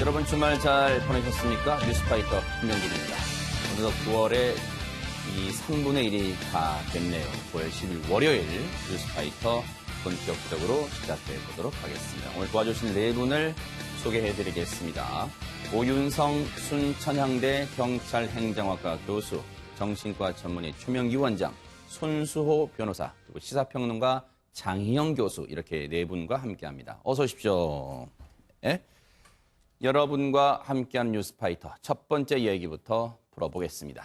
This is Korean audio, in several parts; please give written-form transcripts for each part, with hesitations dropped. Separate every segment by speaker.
Speaker 1: 여러분 주말 잘 보내셨습니까? 뉴스파이터 김명진입니다. 어느덧 9월에 이 3분의 1이 다 됐네요. 9월 10일 월요일 뉴스파이터 본격적으로 시작해 보도록 하겠습니다. 오늘 도와주실 네 분을 소개해 드리겠습니다. 오윤성 순천향대 경찰행정학과 교수, 정신과 전문의 최명기 원장, 손수호 변호사, 그리고 시사평론가 장희영 교수, 이렇게 네 분과 함께합니다. 어서 오십시오. 예? 여러분과 함께하는 뉴스파이터 첫 번째 얘기부터 풀어보겠습니다.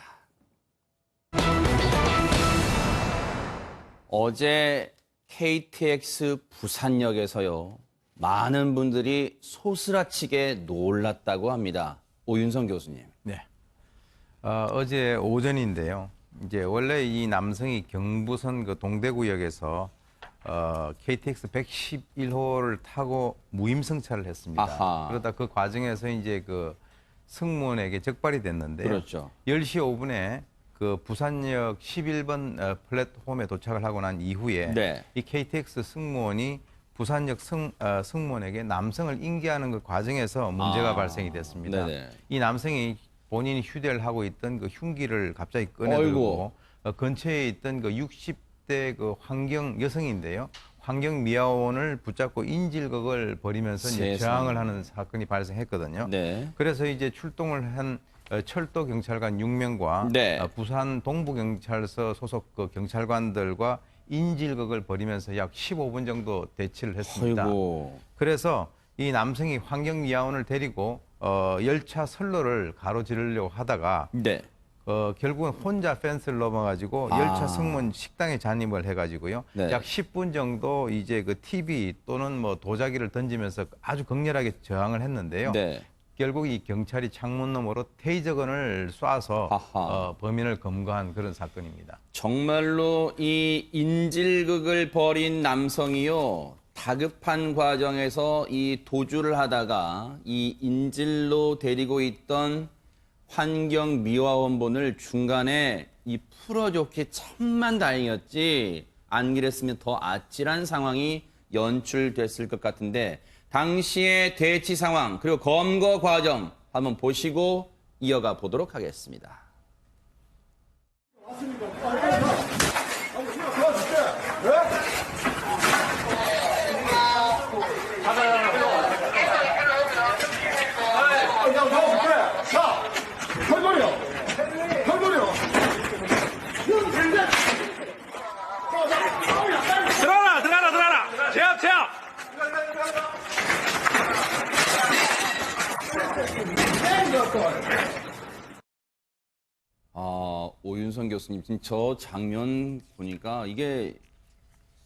Speaker 1: 어제 KTX 부산역에서요, 많은 분들이 소스라치게 놀랐다고 합니다. 오윤성 교수님.
Speaker 2: 네. 어제 오전인데요. 이제 원래 이 남성이 경부선 그 동대구역에서 KTX 111호를 타고 무임승차를 했습니다.
Speaker 1: 아하.
Speaker 2: 그러다 그 과정에서 이제 그 승무원에게 적발이 됐는데요.
Speaker 1: 그렇죠. 10시
Speaker 2: 5분에 그 부산역 11번 플랫폼에 도착을 하고 난 이후에
Speaker 1: 네.
Speaker 2: 이 KTX 승무원이 부산역 승무원에게 남성을 인계하는 그 과정에서 문제가 발생이 됐습니다.
Speaker 1: 네네.
Speaker 2: 이 남성이 본인이 휴대를 하고 있던 그 흉기를 갑자기 꺼내들고 근처에 있던 그 60대 그 환경 여성인데요. 환경미화원을 붙잡고 인질극을 벌이면서 이제 저항을 하는 사건이 발생했거든요.
Speaker 1: 네.
Speaker 2: 그래서 이제 출동을 한 철도 경찰관 6명과
Speaker 1: 네.
Speaker 2: 부산 동부경찰서 소속 그 경찰관들과 인질극을 벌이면서 약 15분 정도 대치를 했습니다.
Speaker 1: 아이고.
Speaker 2: 그래서 이 남성이 환경미화원을 데리고 열차 선로를 가로지르려고 하다가
Speaker 1: 네.
Speaker 2: 결국은 혼자 펜스를 넘어가지고 열차 승무원 식당에 잔입을 해가지고요.
Speaker 1: 네.
Speaker 2: 약 10분 정도 이제 그 TV 또는 뭐 도자기를 던지면서 아주 격렬하게 저항을 했는데요.
Speaker 1: 네.
Speaker 2: 결국 이 경찰이 창문 너머로 테이저건을 쏴서 범인을 검거한 그런 사건입니다.
Speaker 1: 정말로 이 인질극을 벌인 남성이요, 다급한 과정에서 이 도주를 하다가 이 인질로 데리고 있던 환경미화원분을 중간에 이 풀어줬기 천만 다행이었지, 안 그랬으면 더 아찔한 상황이 연출됐을 것 같은데, 당시의 대치 상황 그리고 검거 과정 한번 보시고 이어가 보도록 하겠습니다.
Speaker 3: 들어라! 제압!
Speaker 1: 오윤성 교수님, 지금 저 장면 보니까 이게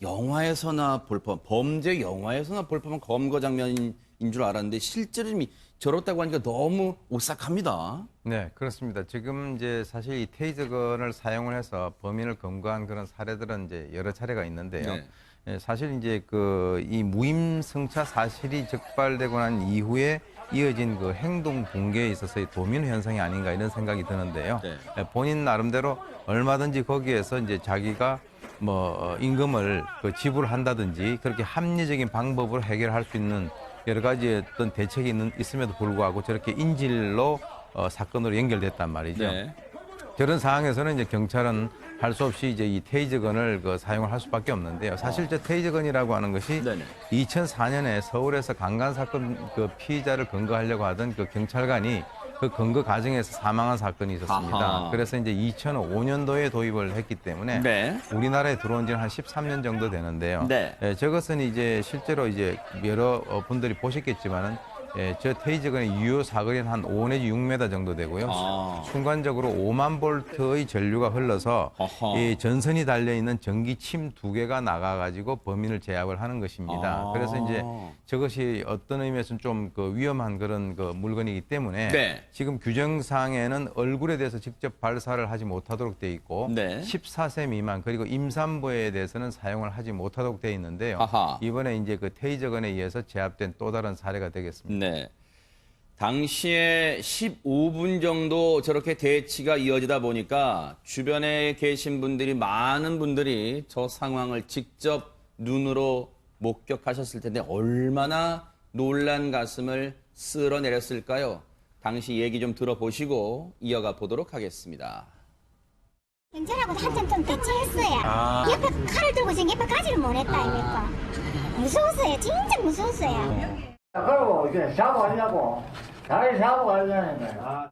Speaker 1: 영화에서나 볼 법한, 범죄 영화에서나 볼 법한 검거 장면인 줄 알았는데 실제로 좀 저렇다고 하니까 너무 오싹합니다.
Speaker 2: 네, 그렇습니다. 지금 이제 사실 이 테이저건을 사용을 해서 범인을 검거한 그런 사례들은 이제 여러 차례가 있는데요.
Speaker 1: 네.
Speaker 2: 예, 사실 이제 이 무임승차 사실이 적발되고 난 이후에 이어진 그 행동 붕괴에 있어서의 도미노 현상이 아닌가 이런 생각이 드는데요.
Speaker 1: 네.
Speaker 2: 예, 본인 나름대로 얼마든지 거기에서 이제 자기가 뭐 임금을 그 지불한다든지 그렇게 합리적인 방법으로 해결할 수 있는 여러 가지 어떤 대책이 있음에도 불구하고 저렇게 인질로 사건으로 연결됐단 말이죠.
Speaker 1: 네.
Speaker 2: 저런 상황에서는 이제 경찰은 할 수 없이 이제 이 테이저건을 사용을 할 수밖에 없는데요. 사실 저 테이저건이라고 하는 것이
Speaker 1: 네네.
Speaker 2: 2004년에 서울에서 강간 사건 그 피의자를 검거하려고 하던 그 경찰관이 그 검거 과정에서 사망한 사건이 있었습니다.
Speaker 1: 아하.
Speaker 2: 그래서 이제 2005년도에 도입을 했기 때문에
Speaker 1: 네.
Speaker 2: 우리나라에 들어온 지는 한 13년 정도 되는데요.
Speaker 1: 네.
Speaker 2: 예, 저것은 이제 실제로 이제 여러 분들이 보셨겠지만은 예, 저 테이저건의 유효 사거리는 한 5 내지 6m 정도 되고요. 순간적으로 5만 볼트의 전류가 흘러서
Speaker 1: 아하.
Speaker 2: 이 전선이 달려있는 전기침 2개가 나가가지고 범인을 제압을 하는 것입니다. 그래서 이제 저것이 어떤 의미에서는 좀 그 위험한 그런 그 물건이기 때문에
Speaker 1: 네.
Speaker 2: 지금 규정상에는 얼굴에 대해서 직접 발사를 하지 못하도록 돼 있고
Speaker 1: 네.
Speaker 2: 14세 미만 그리고 임산부에 대해서는 사용을 하지 못하도록 돼 있는데요.
Speaker 1: 아하.
Speaker 2: 이번에 이제 그 테이저건에 의해서 제압된 또 다른 사례가 되겠습니다.
Speaker 1: 네. 당시에 15분 정도 저렇게 대치가 이어지다 보니까 주변에 계신 분들이, 많은 분들이 저 상황을 직접 눈으로 목격하셨을 텐데 얼마나 놀란 가슴을 쓸어내렸을까요? 당시 얘기 좀 들어보시고 이어가 보도록 하겠습니다.
Speaker 4: 경찰하고 한참 좀 대치했어요. 옆에 칼을 들고 지금 옆에 가지를 못했다 아닙니까? 무서웠어요. 진짜 무서웠어요.
Speaker 5: 그러고 이제 잡아가려고 다리 잡아가려는 거야.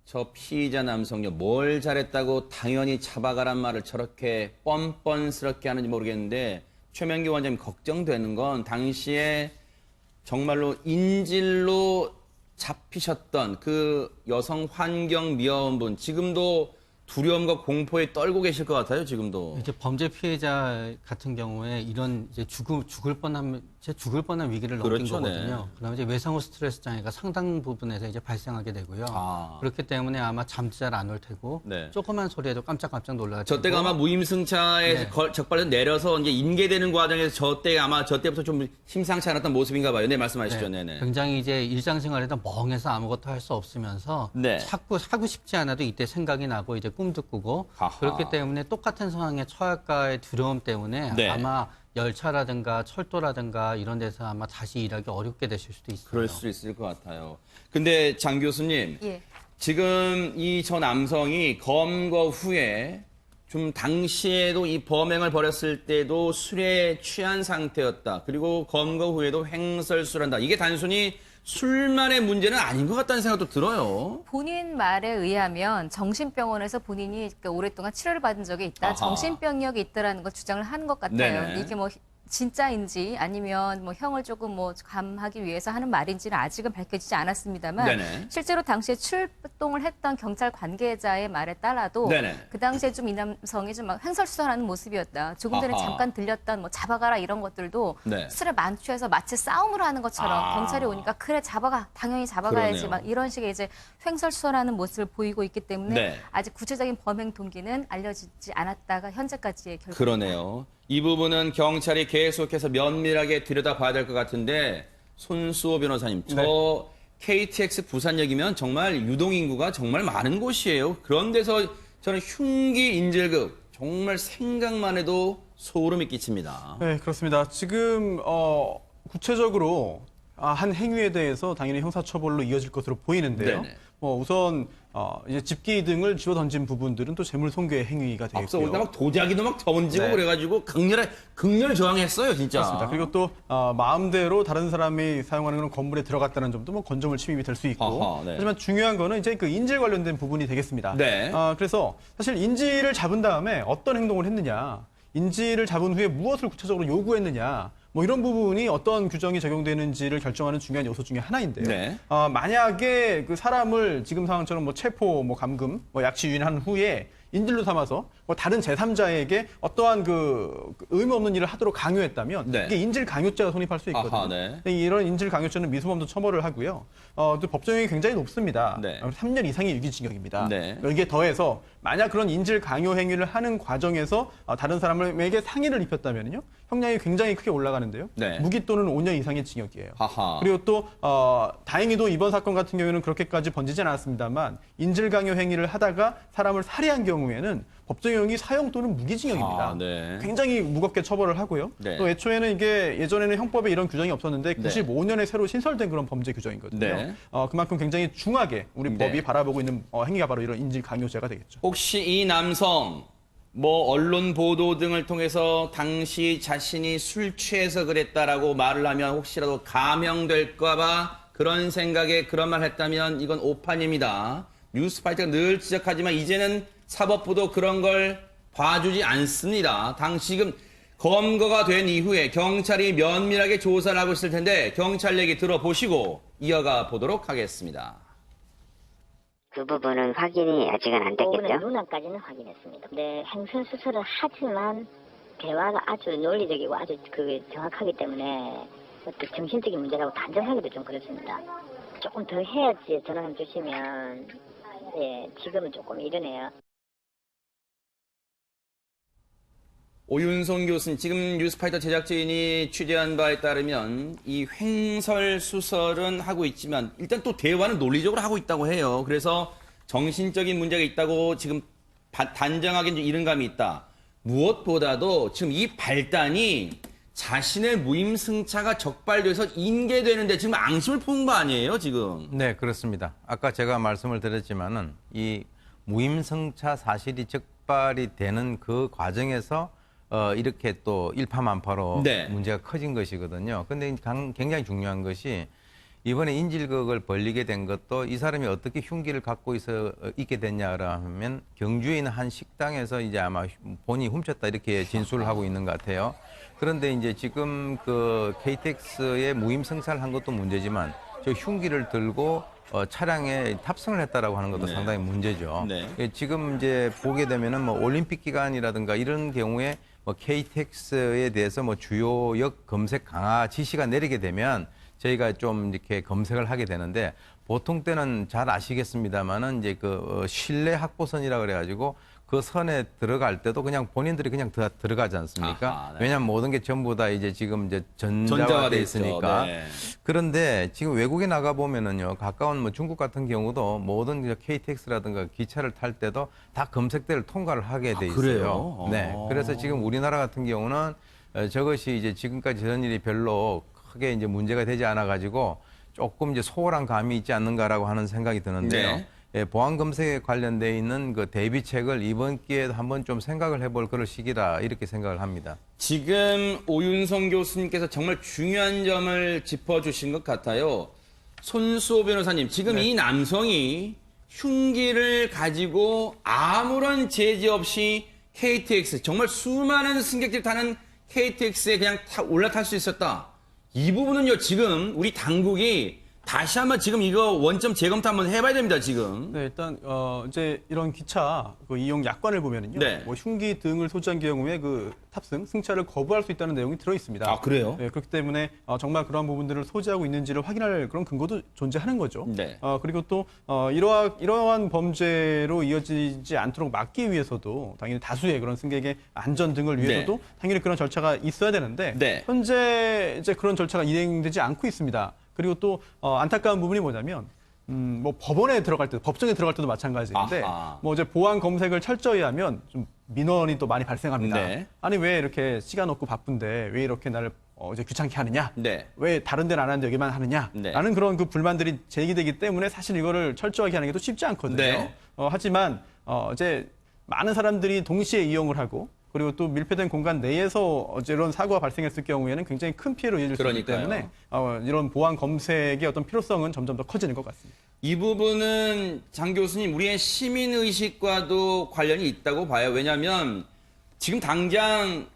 Speaker 1: 저 피의자 남성요, 뭘 잘했다고 당연히 잡아가란 말을 저렇게 뻔뻔스럽게 하는지 모르겠는데, 최명기 원장님 걱정되는 건 당시에 정말로 인질로 잡히셨던 그 여성 환경미화원분, 지금도 두려움과 공포에 떨고 계실 것 같아요, 지금도.
Speaker 6: 이제 범죄 피해자 같은 경우에 이런 이제 죽을 뻔한 위기를 넘긴
Speaker 1: 그렇죠,
Speaker 6: 거거든요.
Speaker 1: 네.
Speaker 6: 그러면 이제 외상후 스트레스 장애가 상당 부분에서 이제 발생하게 되고요.
Speaker 1: 아.
Speaker 6: 그렇기 때문에 아마 잠도 잘 안 올 테고
Speaker 1: 네.
Speaker 6: 조그만 소리에도 깜짝깜짝 놀라고.
Speaker 1: 저 때가 아마 무임승차에
Speaker 6: 네.
Speaker 1: 적발해서 내려서 이제 인계되는 과정에서 저 때부터 좀 심상치 않았던 모습인가 봐요. 네, 말씀하시죠. 네, 네.
Speaker 6: 굉장히 이제 일상생활에다 멍해서 아무것도 할 수 없으면서
Speaker 1: 네.
Speaker 6: 자꾸 하고 싶지 않아도 이때 생각이 나고 이제 꿈도 꾸고
Speaker 1: 하하.
Speaker 6: 그렇기 때문에 똑같은 상황에 처할까의 두려움 때문에
Speaker 1: 네.
Speaker 6: 아마 열차라든가 철도라든가 이런 데서 아마 다시 일하기 어렵게 되실 수도 있어요.
Speaker 1: 그럴 수 있을 것 같아요. 근데 장 교수님,
Speaker 7: 예.
Speaker 1: 지금 이 저 남성이 검거 후에 좀 당시에도 이 범행을 벌였을 때도 술에 취한 상태였다. 그리고 검거 후에도 횡설수란다. 이게 단순히 술만의 문제는 아닌 것 같다는 생각도 들어요.
Speaker 7: 본인 말에 의하면 정신병원에서 본인이 오랫동안 치료를 받은 적이 있다.
Speaker 1: 아하.
Speaker 7: 정신병력이 있다라는 걸 주장을 하는 것 같아요.
Speaker 1: 네네.
Speaker 7: 이게 뭐 진짜인지 아니면 뭐 형을 조금 뭐 감하기 위해서 하는 말인지는 아직은 밝혀지지 않았습니다만
Speaker 1: 네네.
Speaker 7: 실제로 당시에 출동을 했던 경찰 관계자의 말에 따라도
Speaker 1: 네네.
Speaker 7: 그 당시에 좀 이 남성이 좀 막 횡설수설하는 모습이었다. 조금 전에
Speaker 1: 아하.
Speaker 7: 잠깐 들렸던 뭐 잡아가라 이런 것들도
Speaker 1: 네.
Speaker 7: 술에 만취해서 마치 싸움을 하는 것처럼
Speaker 1: 아.
Speaker 7: 경찰이 오니까 그래 잡아가 당연히 잡아가야지
Speaker 1: 그러네요.
Speaker 7: 막 이런 식의 이제 횡설수설하는 모습을 보이고 있기 때문에
Speaker 1: 네.
Speaker 7: 아직 구체적인 범행 동기는 알려지지 않았다가 현재까지의 결과.
Speaker 1: 그러네요. 이 부분은 경찰이 계속해서 면밀하게 들여다봐야 될 것 같은데, 손수호 변호사님, 저 KTX 부산역이면 정말 유동인구가 정말 많은 곳이에요. 그런 데서 저는 흉기 인질극, 정말 생각만 해도 소름이 끼칩니다.
Speaker 8: 네, 그렇습니다. 지금 구체적으로 한 행위에 대해서 당연히 형사처벌로 이어질 것으로 보이는데요.
Speaker 1: 네네.
Speaker 8: 우선 이제 집기 등을 집어 던진 부분들은 또 재물손괴 행위가
Speaker 1: 앞서
Speaker 8: 되겠고요.
Speaker 1: 올때 막 도자기도 막 던지고
Speaker 8: 네.
Speaker 1: 그래가지고 극렬 저항했어요, 진짜.
Speaker 8: 그렇습니다. 그리고 또 마음대로 다른 사람이 사용하는 그런 건물에 들어갔다는 점도 뭐 건조물 침입이 될 수 있고.
Speaker 1: 아하, 네.
Speaker 8: 하지만 중요한 거는 이제 그 인질 관련된 부분이 되겠습니다.
Speaker 1: 네.
Speaker 8: 그래서 사실 인질을 잡은 다음에 어떤 행동을 했느냐, 인질을 잡은 후에 무엇을 구체적으로 요구했느냐, 뭐 이런 부분이 어떤 규정이 적용되는지를 결정하는 중요한 요소 중에 하나인데요.
Speaker 1: 네.
Speaker 8: 만약에 그 사람을 지금 상황처럼 뭐 체포, 뭐 감금, 뭐 약치 유인한 후에 인질로 삼아서 뭐 다른 제3자에게 어떠한 그 의무 없는 일을 하도록 강요했다면
Speaker 1: 네.
Speaker 8: 이게 인질 강요죄가 성립할 수 있거든요.
Speaker 1: 아하, 네.
Speaker 8: 근데 이런 인질 강요죄는 미수범도 처벌을 하고요. 또 법정형이 굉장히 높습니다.
Speaker 1: 네.
Speaker 8: 3년 이상의 유기징역입니다.
Speaker 1: 네.
Speaker 8: 여기에 더해서 만약 그런 인질 강요 행위를 하는 과정에서 다른 사람에게 상해를 입혔다면요, 형량이 굉장히 크게 올라가는데요.
Speaker 1: 네.
Speaker 8: 무기 또는 5년 이상의 징역이에요.
Speaker 1: 하하.
Speaker 8: 그리고 또 다행히도 이번 사건 같은 경우에는 그렇게까지 번지진 않았습니다만 인질 강요 행위를 하다가 사람을 살해한 경우에는 법정형이 사형 또는 무기징역입니다.
Speaker 1: 아, 네.
Speaker 8: 굉장히 무겁게 처벌을 하고요.
Speaker 1: 네.
Speaker 8: 또 애초에는 이게 예전에는 형법에 이런 규정이 없었는데
Speaker 1: 네.
Speaker 8: 95년에 새로 신설된 그런 범죄 규정이거든요.
Speaker 1: 네.
Speaker 8: 그만큼 굉장히 중하게 우리
Speaker 1: 네.
Speaker 8: 법이 바라보고 있는 행위가 바로 이런 인질 강요죄가 되겠죠.
Speaker 1: 혹시 이 남성, 뭐 언론 보도 등을 통해서 당시 자신이 술 취해서 그랬다라고 말을 하면 혹시라도 감형될까봐 그런 생각에 그런 말 했다면 이건 오판입니다. 뉴스파이터가 늘 지적하지만 이제는 사법부도 그런 걸 봐주지 않습니다. 지금 검거가 된 이후에 경찰이 면밀하게 조사를 하고 있을 텐데 경찰 얘기 들어보시고 이어가 보도록 하겠습니다.
Speaker 9: 그 부분은 확인이 아직은 안 됐겠죠?
Speaker 4: 누나까지는 확인했습니다. 네, 횡설수설을 하지만 대화가 아주 논리적이고 아주 정확하기 때문에 어떤 정신적인 문제라고 단정하기도 좀 그렇습니다. 조금 더 해야지 전화를 주시면 예, 지금은 조금 이르네요.
Speaker 1: 오윤성 교수님, 지금 뉴스파이터 제작진이 취재한 바에 따르면 이 횡설수설은 하고 있지만 일단 또 대화는 논리적으로 하고 있다고 해요. 그래서 정신적인 문제가 있다고 지금 단정하기는 이른 감이 있다. 무엇보다도 지금 이 발단이 자신의 무임승차가 적발돼서 인계되는데 지금 앙심을 품은 거 아니에요, 지금?
Speaker 2: 네, 그렇습니다. 아까 제가 말씀을 드렸지만은 이 무임승차 사실이 적발이 되는 그 과정에서 이렇게 또 일파만파로
Speaker 1: 네.
Speaker 2: 문제가 커진 것이거든요. 근데 굉장히 중요한 것이 이번에 인질극을 벌리게 된 것도 이 사람이 어떻게 흉기를 갖고 있게 됐냐라면 경주에 있는 한 식당에서 이제 아마 본인이 훔쳤다 이렇게 진술을 하고 있는 것 같아요. 그런데 이제 지금 그 KTX에 무임승차를 한 것도 문제지만 저 흉기를 들고 차량에 탑승을 했다라고 하는 것도
Speaker 1: 네.
Speaker 2: 상당히 문제죠.
Speaker 1: 네.
Speaker 2: 지금 이제 보게 되면은 뭐 올림픽 기간이라든가 이런 경우에 뭐 KTX에 대해서 뭐 주요 역 검색 강화 지시가 내리게 되면 저희가 좀 이렇게 검색을 하게 되는데 보통 때는 잘 아시겠습니다만은 이제 그 실내 확보선이라 그래가지고 그 선에 들어갈 때도 그냥 본인들이 그냥 들어가지 않습니까?
Speaker 1: 아하, 네.
Speaker 2: 왜냐하면 모든 게 전부 다 이제 지금 이제
Speaker 1: 전자화돼
Speaker 2: 전자화돼
Speaker 1: 있죠.
Speaker 2: 있으니까.
Speaker 1: 네.
Speaker 2: 그런데 지금 외국에 나가 보면은요, 가까운 뭐 중국 같은 경우도 모든 KTX라든가 기차를 탈 때도 다 검색대를 통과를 하게 돼 있어요.
Speaker 1: 그래요?
Speaker 2: 네. 그래서 지금 우리나라 같은 경우는 저것이 이제 지금까지 저런 일이 별로 크게 이제 문제가 되지 않아 가지고 조금 이제 소홀한 감이 있지 않는가라고 하는 생각이 드는데요.
Speaker 1: 네.
Speaker 2: 예, 보안 검색에 관련돼 있는 그 대비책을 이번 기회에 한번 좀 생각을 해볼 그런 시기다 이렇게 생각을 합니다.
Speaker 1: 지금 오윤성 교수님께서 정말 중요한 점을 짚어주신 것 같아요. 손수호 변호사님, 지금 이 남성이 흉기를 가지고 아무런 제재 없이 KTX, 정말 수많은 승객들이 타는 KTX에 그냥 올라탈 수 있었다. 이 부분은요, 지금 우리 당국이 다시 한번 지금 이거 원점 재검토 한번 해봐야 됩니다, 지금.
Speaker 8: 네, 일단 이제 이런 기차 그 이용 약관을 보면은요,
Speaker 1: 네.
Speaker 8: 뭐 흉기 등을 소지한 경우에 그 탑승, 승차를 거부할 수 있다는 내용이 들어 있습니다.
Speaker 1: 아, 그래요?
Speaker 8: 네, 그렇기 때문에 정말 그러한 부분들을 소지하고 있는지를 확인할 그런 근거도 존재하는 거죠.
Speaker 1: 네.
Speaker 8: 그리고 또 이러한 범죄로 이어지지 않도록 막기 위해서도 당연히 다수의 그런 승객의 안전 등을 위해서도 당연히 그런 절차가 있어야 되는데
Speaker 1: 네.
Speaker 8: 현재 이제 그런 절차가 이행되지 않고 있습니다. 그리고 또 안타까운 부분이 뭐냐면 뭐 법원에 들어갈 때, 법정에 들어갈 때도 마찬가지인데
Speaker 1: 아하.
Speaker 8: 뭐 이제 보안 검색을 철저히 하면 좀 민원이 또 많이 발생합니다.
Speaker 1: 네.
Speaker 8: 아니 왜 이렇게 시간 없고 바쁜데 왜 이렇게 나를 이제 귀찮게 하느냐?
Speaker 1: 네.
Speaker 8: 왜 다른 데는 안 하는데 여기만 하느냐?
Speaker 1: 네.
Speaker 8: 라는 그런 그 불만들이 제기되기 때문에 사실 이거를 철저하게 하는 게 또 쉽지 않거든요.
Speaker 1: 네.
Speaker 8: 하지만 이제 많은 사람들이 동시에 이용을 하고 그리고 또 밀폐된 공간 내에서 이런 사고가 발생했을 경우에는 굉장히 큰 피해로 이어질 수 있기
Speaker 1: 그러니까요.
Speaker 8: 때문에 이런 보안 검색의 어떤 필요성은 점점 더 커지는 것 같습니다.
Speaker 1: 이 부분은 장 교수님, 우리의 시민의식과도 관련이 있다고 봐요. 왜냐하면 지금 당장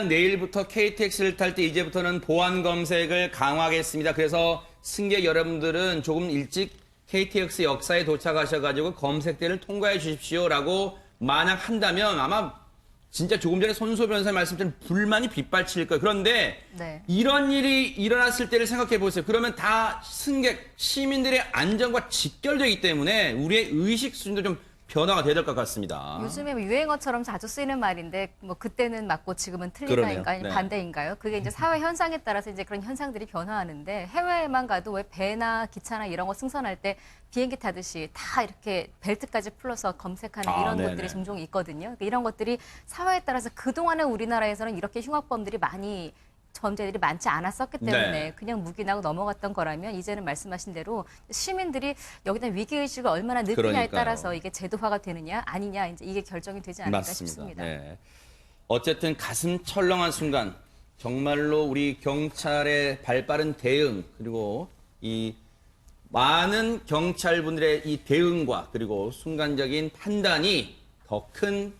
Speaker 1: 내일부터 KTX를 탈 때 이제부터는 보안 검색을 강화하겠습니다. 그래서 승객 여러분들은 조금 일찍 KTX 역사에 도착하셔가지고 검색대를 통과해 주십시오라고 만약 한다면 아마 진짜 조금 전에 손수호 변호사님 말씀처럼 불만이 빗발칠 거예요. 그런데
Speaker 7: 네.
Speaker 1: 이런 일이 일어났을 때를 생각해 보세요. 그러면 다 승객, 시민들의 안전과 직결되기 때문에 우리의 의식 수준도 좀 변화가 돼야 될 것 같습니다.
Speaker 7: 요즘에 뭐 유행어처럼 자주 쓰이는 말인데 뭐 그때는 맞고 지금은
Speaker 1: 그러네요.
Speaker 7: 틀리다인가 아니면
Speaker 1: 네.
Speaker 7: 반대인가요? 그게 이제 사회 현상에 따라서 이제 그런 현상들이 변화하는데 해외에만 가도 왜 배나 기차나 이런 거 승선할 때 비행기 타듯이 다 이렇게 벨트까지 풀러서 검색하는 이런
Speaker 1: 네네.
Speaker 7: 것들이 종종 있거든요. 그러니까 이런 것들이 사회에 따라서 그동안에 우리나라에서는 이렇게 흉악범들이 범죄들이 많지 않았었기 때문에
Speaker 1: 네.
Speaker 7: 그냥 묵인하고 넘어갔던 거라면 이제는 말씀하신 대로 시민들이 여기다 위기의식을 얼마나 느끼냐에
Speaker 1: 그러니까요.
Speaker 7: 따라서 이게 제도화가 되느냐 아니냐 이제 이게 결정이 되지 않을까 싶습니다.
Speaker 1: 네. 어쨌든 가슴 철렁한 순간 정말로 우리 경찰의 발빠른 대응 그리고 이 많은 경찰분들의 이 대응과 그리고 순간적인 판단이 더 큰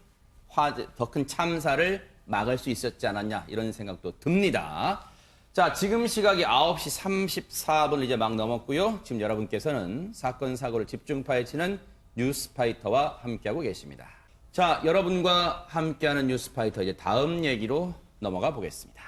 Speaker 1: 참사를 막을 수 있었지 않았냐 이런 생각도 듭니다. 자, 지금 시각이 9시 34분을 이제 막 넘었고요. 지금 여러분께서는 사건 사고를 집중 파헤치는 뉴스파이터와 함께하고 계십니다. 자, 여러분과 함께하는 뉴스파이터 이제 다음 얘기로 넘어가 보겠습니다.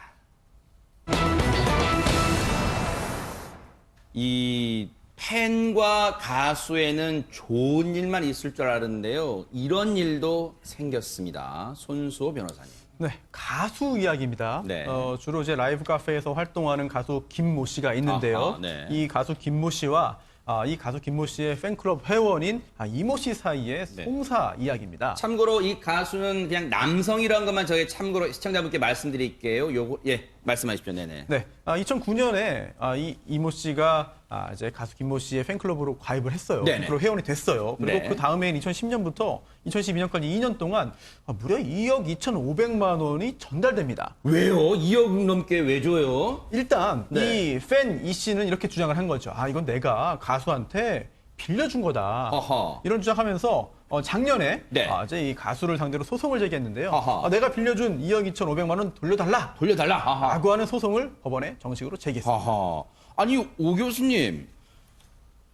Speaker 1: 이 팬과 가수에는 좋은 일만 있을 줄 알았는데요. 이런 일도 생겼습니다. 손수호 변호사님.
Speaker 8: 네, 가수 이야기입니다.
Speaker 1: 네.
Speaker 8: 주로 이제 라이브 카페에서 활동하는 가수 김모 씨가 있는데요.
Speaker 1: 아하, 네.
Speaker 8: 이 가수 김모 씨와 이 가수 김모 씨의 팬클럽 회원인 이모 씨 사이의
Speaker 1: 네.
Speaker 8: 송사 이야기입니다.
Speaker 1: 참고로 이 가수는 그냥 남성이라는 것만 저희 참고로 시청자분께 말씀드릴게요. 요거 말씀하십시오. 네네.
Speaker 8: 네, 2009년에 이 이모 씨가 이제 가수 김모 씨의 팬클럽으로 가입을 했어요.
Speaker 1: 네네.
Speaker 8: 팬클럽 회원이 됐어요. 그리고
Speaker 1: 네.
Speaker 8: 그 다음해인 2010년부터 2012년까지 2년 동안 무려 2억 2,500만 원이 전달됩니다.
Speaker 1: 왜요? 2억 넘게 왜 줘요?
Speaker 8: 일단
Speaker 1: 네.
Speaker 8: 이 팬 이 씨는 이렇게 주장을 한 거죠. 이건 내가 가수한테 빌려준 거다.
Speaker 1: 어허.
Speaker 8: 이런 주장하면서 작년에
Speaker 1: 네.
Speaker 8: 이제 이 가수를 상대로 소송을 제기했는데요.
Speaker 1: 어허.
Speaker 8: 내가 빌려준 2억 2,500만 원 돌려달라.
Speaker 1: 돌려달라. 아하.
Speaker 8: 라고 하는 소송을 법원에 정식으로 제기했습니다.
Speaker 1: 아하. 아니, 오 교수님.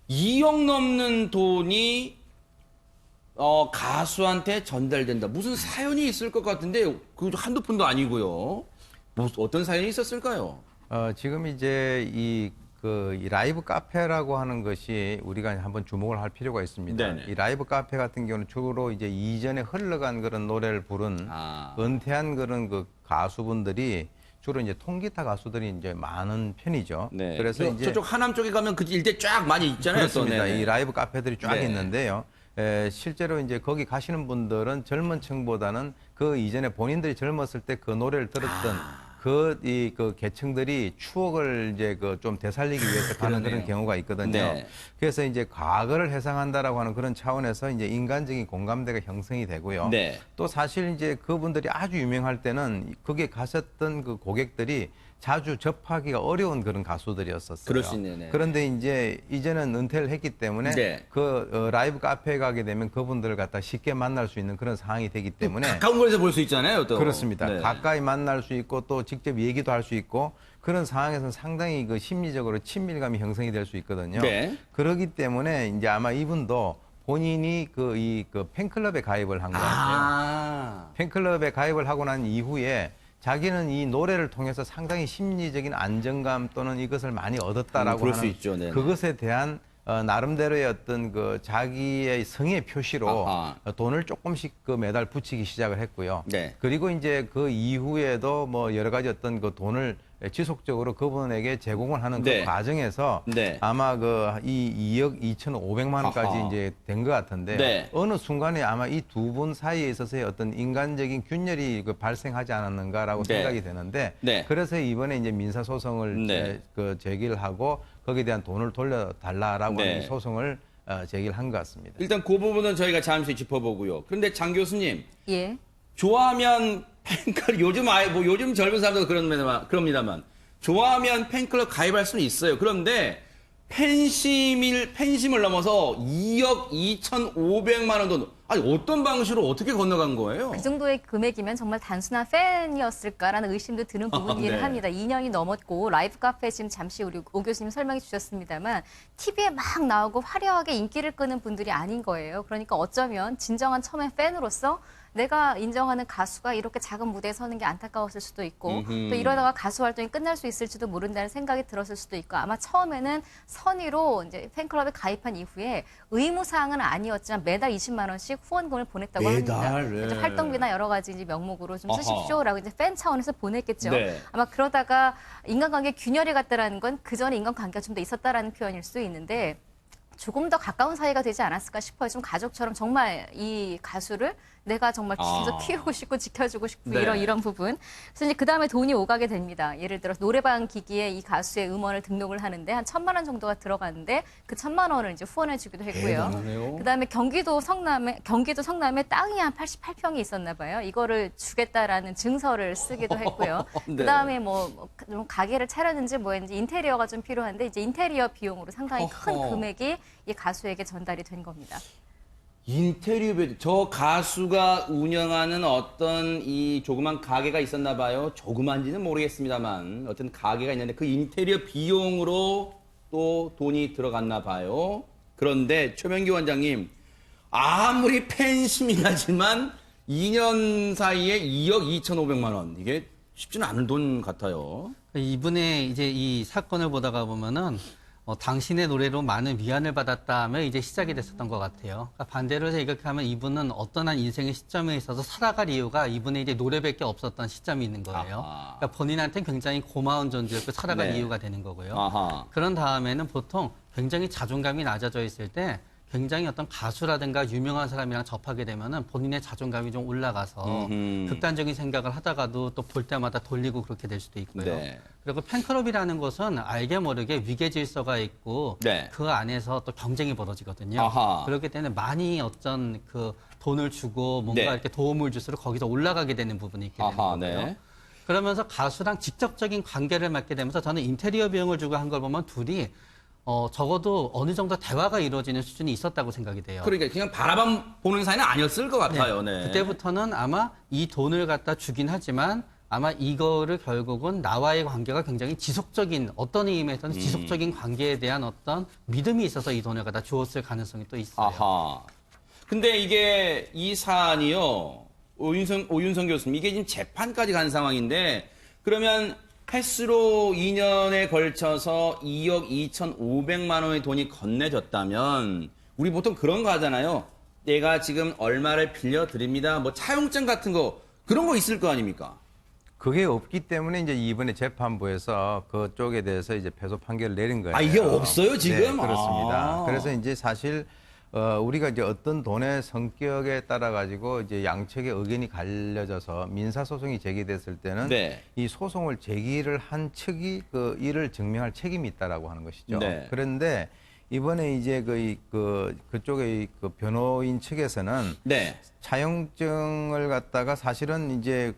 Speaker 1: 2억 넘는 돈이 가수한테 전달된다. 무슨 사연이 있을 것 같은데 그 한두 푼도 아니고요. 뭐 어떤 사연이 있었을까요?
Speaker 2: 지금 이제 이 라이브 카페라고 하는 것이 우리가 한번 주목을 할 필요가 있습니다.
Speaker 1: 네네.
Speaker 2: 이 라이브 카페 같은 경우는 주로 이제 이전에 흘러간 그런 노래를 부른 은퇴한 그런 그 가수분들이 주로 이제 통기타 가수들이 이제 많은 편이죠.
Speaker 1: 네.
Speaker 2: 그래서 이제
Speaker 1: 저쪽 하남 쪽에 가면 그 일대 쫙 많이 있잖아요. 또.
Speaker 2: 그렇습니다.
Speaker 1: 네네.
Speaker 2: 이 라이브 카페들이 쫙
Speaker 1: 네.
Speaker 2: 있는데요. 실제로 이제 거기 가시는 분들은 젊은 층보다는 그 이전에 본인들이 젊었을 때 그 노래를 들었던 그 계층들이 추억을 이제 좀 되살리기 위해서 가는 그런 경우가 있거든요.
Speaker 1: 네.
Speaker 2: 그래서 이제 과거를 회상한다라고 하는 그런 차원에서 이제 인간적인 공감대가 형성이 되고요.
Speaker 1: 네.
Speaker 2: 또 사실 이제 그분들이 아주 유명할 때는 거기에 가셨던 그 고객들이 자주 접하기가 어려운 그런 가수들이었었어요.
Speaker 1: 그럴 수 있네요. 네.
Speaker 2: 그런데 이제 이제는 은퇴를 했기 때문에
Speaker 1: 네.
Speaker 2: 라이브 카페에 가게 되면 그분들을 갖다 쉽게 만날 수 있는 그런 상황이 되기 때문에
Speaker 1: 가까운 곳에서 볼 수 있잖아요. 또.
Speaker 2: 그렇습니다.
Speaker 1: 네.
Speaker 2: 가까이 만날 수 있고 또 직접 얘기도 할 수 있고 그런 상황에서는 상당히 그 심리적으로 친밀감이 형성이 될 수 있거든요.
Speaker 1: 네.
Speaker 2: 그렇기 때문에 이제 아마 이분도 본인이 그 팬클럽에 가입을 한 것 같아요. 팬클럽에 가입을 하고 난 이후에 자기는 이 노래를 통해서 상당히 심리적인 안정감 또는 이것을 많이 얻었다라고
Speaker 1: 그럴 수
Speaker 2: 하는
Speaker 1: 있죠. 네네.
Speaker 2: 그것에 대한 나름대로의 어떤 그 자기의 성의 표시로
Speaker 1: 아하.
Speaker 2: 돈을 조금씩 매달 붙이기 시작을 했고요.
Speaker 1: 네.
Speaker 2: 그리고 이제 그 이후에도 뭐 여러 가지 어떤 그 돈을 지속적으로 그분에게 제공을 하는
Speaker 1: 네.
Speaker 2: 그 과정에서
Speaker 1: 네.
Speaker 2: 아마 이 2억 2,500만 원까지
Speaker 1: 아하.
Speaker 2: 이제 된 것 같은데
Speaker 1: 네.
Speaker 2: 어느 순간에 아마 이 두 분 사이에 있어서의 어떤 인간적인 균열이 발생하지 않았는가라고
Speaker 1: 네.
Speaker 2: 생각이 되는데
Speaker 1: 네.
Speaker 2: 그래서 이번에 이제 민사 소송을
Speaker 1: 네.
Speaker 2: 제기를 하고 거기에 대한 돈을 돌려달라라고
Speaker 1: 네.
Speaker 2: 하는 이 소송을 제기를 한 것 같습니다.
Speaker 1: 일단 그 부분은 저희가 잠시 짚어보고요. 그런데 장 교수님,
Speaker 7: 예.
Speaker 1: 좋아하면 팬클럽 요즘 젊은 사람들도 그럽니다만 좋아하면 팬클럽 가입할 수는 있어요. 그런데 팬심을 넘어서 2억 2,500만 원 돈. 아니 어떤 방식으로 어떻게 건너간 거예요?
Speaker 7: 그 정도의 금액이면 정말 단순한 팬이었을까라는 의심도 드는 부분이긴
Speaker 1: 네.
Speaker 7: 합니다. 2년이 넘었고 라이브 카페 지금 잠시 우리 오 교수님 설명해 주셨습니다만 TV에 막 나오고 화려하게 인기를 끄는 분들이 아닌 거예요. 그러니까 어쩌면 진정한 처음에 팬으로서 내가 인정하는 가수가 이렇게 작은 무대에 서는 게 안타까웠을 수도 있고 또 이러다가 가수 활동이 끝날 수 있을지도 모른다는 생각이 들었을 수도 있고 아마 처음에는 선의로 이제 팬클럽에 가입한 이후에 의무사항은 아니었지만 매달 20만 원씩 후원금을 보냈다고 합니다.
Speaker 1: 네.
Speaker 7: 이제 활동비나 여러 가지 이제 명목으로 좀
Speaker 1: 아하.
Speaker 7: 쓰십시오라고 이제 팬 차원에서 보냈겠죠.
Speaker 1: 네.
Speaker 7: 아마 그러다가 인간관계 균열이 갔다라는 건 그 전에 인간관계가 좀 더 있었다라는 표현일 수 있는데 조금 더 가까운 사이가 되지 않았을까 싶어요. 좀 가족처럼 정말 이 가수를 내가 정말 계속 키우고 싶고 지켜주고 싶고
Speaker 1: 네.
Speaker 7: 이런 부분. 그래서 이제 그 다음에 돈이 오가게 됩니다. 예를 들어 노래방 기기에 이 가수의 음원을 등록을 하는데 한 1,000만 원 정도가 들어가는데 그 1,000만 원을 이제 후원해주기도 했고요.
Speaker 1: 대단하네요.
Speaker 7: 그 다음에 경기도 성남에 땅이 한 88평이 있었나 봐요. 이거를 주겠다라는 증서를 쓰기도 했고요.
Speaker 1: 네.
Speaker 7: 그 다음에 좀 가게를 차렸는지 뭐했는지 인테리어가 좀 필요한데 이제 인테리어 비용으로 상당히 큰
Speaker 1: 어허.
Speaker 7: 금액이 이 가수에게 전달이 된 겁니다.
Speaker 1: 저 가수가 운영하는 어떤 이 조그만 가게가 있었나 봐요. 조그만지는 모르겠습니다만 어떤 가게가 있는데 그 인테리어 비용으로 또 돈이 들어갔나 봐요. 그런데 최명기 원장님 아무리 팬심이라지만 2년 사이에 2억 2,500만 원 이게 쉽지는 않은 돈 같아요.
Speaker 6: 이분의 이제 이 사건을 보다가 보면은 당신의 노래로 많은 위안을 받았다며 이제 시작이 됐었던 것 같아요. 그러니까 반대로 해서 이렇게 하면 이분은 어떤 한 인생의 시점에 있어서 살아갈 이유가 이분의 이제 노래밖에 없었던 시점이 있는 거예요.
Speaker 1: 아하.
Speaker 6: 그러니까 본인한테는 굉장히 고마운 존재였고 살아갈
Speaker 1: 네.
Speaker 6: 이유가 되는 거고요.
Speaker 1: 아하.
Speaker 6: 그런 다음에는 보통 굉장히 자존감이 낮아져 있을 때 굉장히 어떤 가수라든가 유명한 사람이랑 접하게 되면은 본인의 자존감이 좀 올라가서 극단적인 생각을 하다가도 또 볼 때마다 돌리고 그렇게 될 수도 있고요.
Speaker 1: 네.
Speaker 6: 그리고 팬클럽이라는 것은 알게 모르게 위계 질서가 있고
Speaker 1: 네.
Speaker 6: 그 안에서 또 경쟁이 벌어지거든요.
Speaker 1: 아하.
Speaker 6: 그렇기 때문에 많이 어떤 그 돈을 주고 뭔가
Speaker 1: 네.
Speaker 6: 이렇게 도움을 줄수록 거기서 올라가게 되는 부분이 있게 되는
Speaker 1: 아하,
Speaker 6: 거고요.
Speaker 1: 네.
Speaker 6: 그러면서 가수랑 직접적인 관계를 맺게 되면서 저는 인테리어 비용을 주고 한 걸 보면 둘이 적어도 어느 정도 대화가 이루어지는 수준이 있었다고 생각이 돼요.
Speaker 1: 그러니까 그냥 바라만 보는 사이는 아니었을 것 같아요. 네.
Speaker 6: 그때부터는 아마 이 돈을 갖다 주긴 하지만 아마 이거를 결국은 나와의 관계가 굉장히 지속적인 어떤 의미에서는 지속적인 관계에 대한 어떤 믿음이 있어서 이 돈을 갖다 주었을 가능성이 또 있어요.
Speaker 1: 아하. 근데 이게 이 사안이요. 오윤성 교수님, 이게 지금 재판까지 간 상황인데 그러면 횟수로 2년에 걸쳐서 2억 2,500만 원의 돈이 건네졌다면 우리 보통 그런 거 하잖아요. 내가 지금 얼마를 빌려드립니다. 뭐 차용증 같은 거 그런 거 있을 거 아닙니까?
Speaker 2: 그게 없기 때문에 이제 이번에 재판부에서 그쪽에 대해서 이제 패소 판결을 내린 거예요.
Speaker 1: 아, 이게 없어요, 지금?
Speaker 2: 네, 그렇습니다.
Speaker 1: 아.
Speaker 2: 그래서 이제 사실 우리가 이제 어떤 돈의 성격에 따라 가지고 이제 양측의 의견이 갈려져서 민사 소송이 제기됐을 때는
Speaker 1: 네.
Speaker 2: 이 소송을 제기를 한 측이 그 이를 증명할 책임이 있다라고 하는 것이죠.
Speaker 1: 네.
Speaker 2: 그런데 이번에 이제 그쪽의 그 변호인 측에서는
Speaker 1: 네.
Speaker 2: 차용증을 갖다가 사실은 이제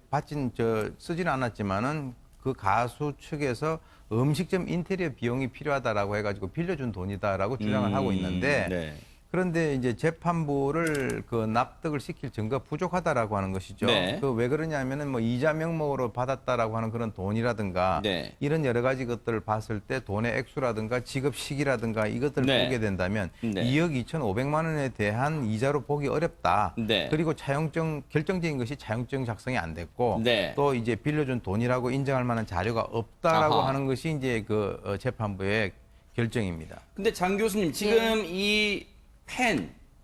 Speaker 2: 쓰지는 않았지만은 그 가수 측에서 음식점 인테리어 비용이 필요하다라고 해가지고 빌려준 돈이다라고 주장을 하고 있는데
Speaker 1: 네.
Speaker 2: 그런데 이제 재판부를 그 납득을 시킬 증거가 부족하다라고 하는 것이죠.
Speaker 1: 네.
Speaker 2: 그 왜 그러냐면은 뭐 이자 명목으로 받았다라고 하는 그런 돈이라든가
Speaker 1: 네.
Speaker 2: 이런 여러 가지 것들을 봤을 때 돈의 액수라든가 지급 시기라든가 이것들을
Speaker 1: 네.
Speaker 2: 보게 된다면
Speaker 1: 네.
Speaker 2: 2억 2,500만 원에 대한 이자로 보기 어렵다.
Speaker 1: 네.
Speaker 2: 그리고 결정적인 것이 차용증 작성이 안 됐고
Speaker 1: 네.
Speaker 2: 또 이제 빌려준 돈이라고 인정할 만한 자료가 없다라고
Speaker 1: 아하.
Speaker 2: 하는 것이 이제 그 재판부의 결정입니다.
Speaker 1: 근데 장 교수님, 지금 이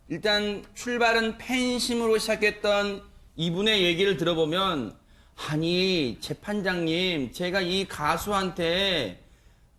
Speaker 1: 일단 출발은 팬심으로 시작했던 이분의 얘기를 들어보면, 아니, 재판장님, 제가 이 가수한테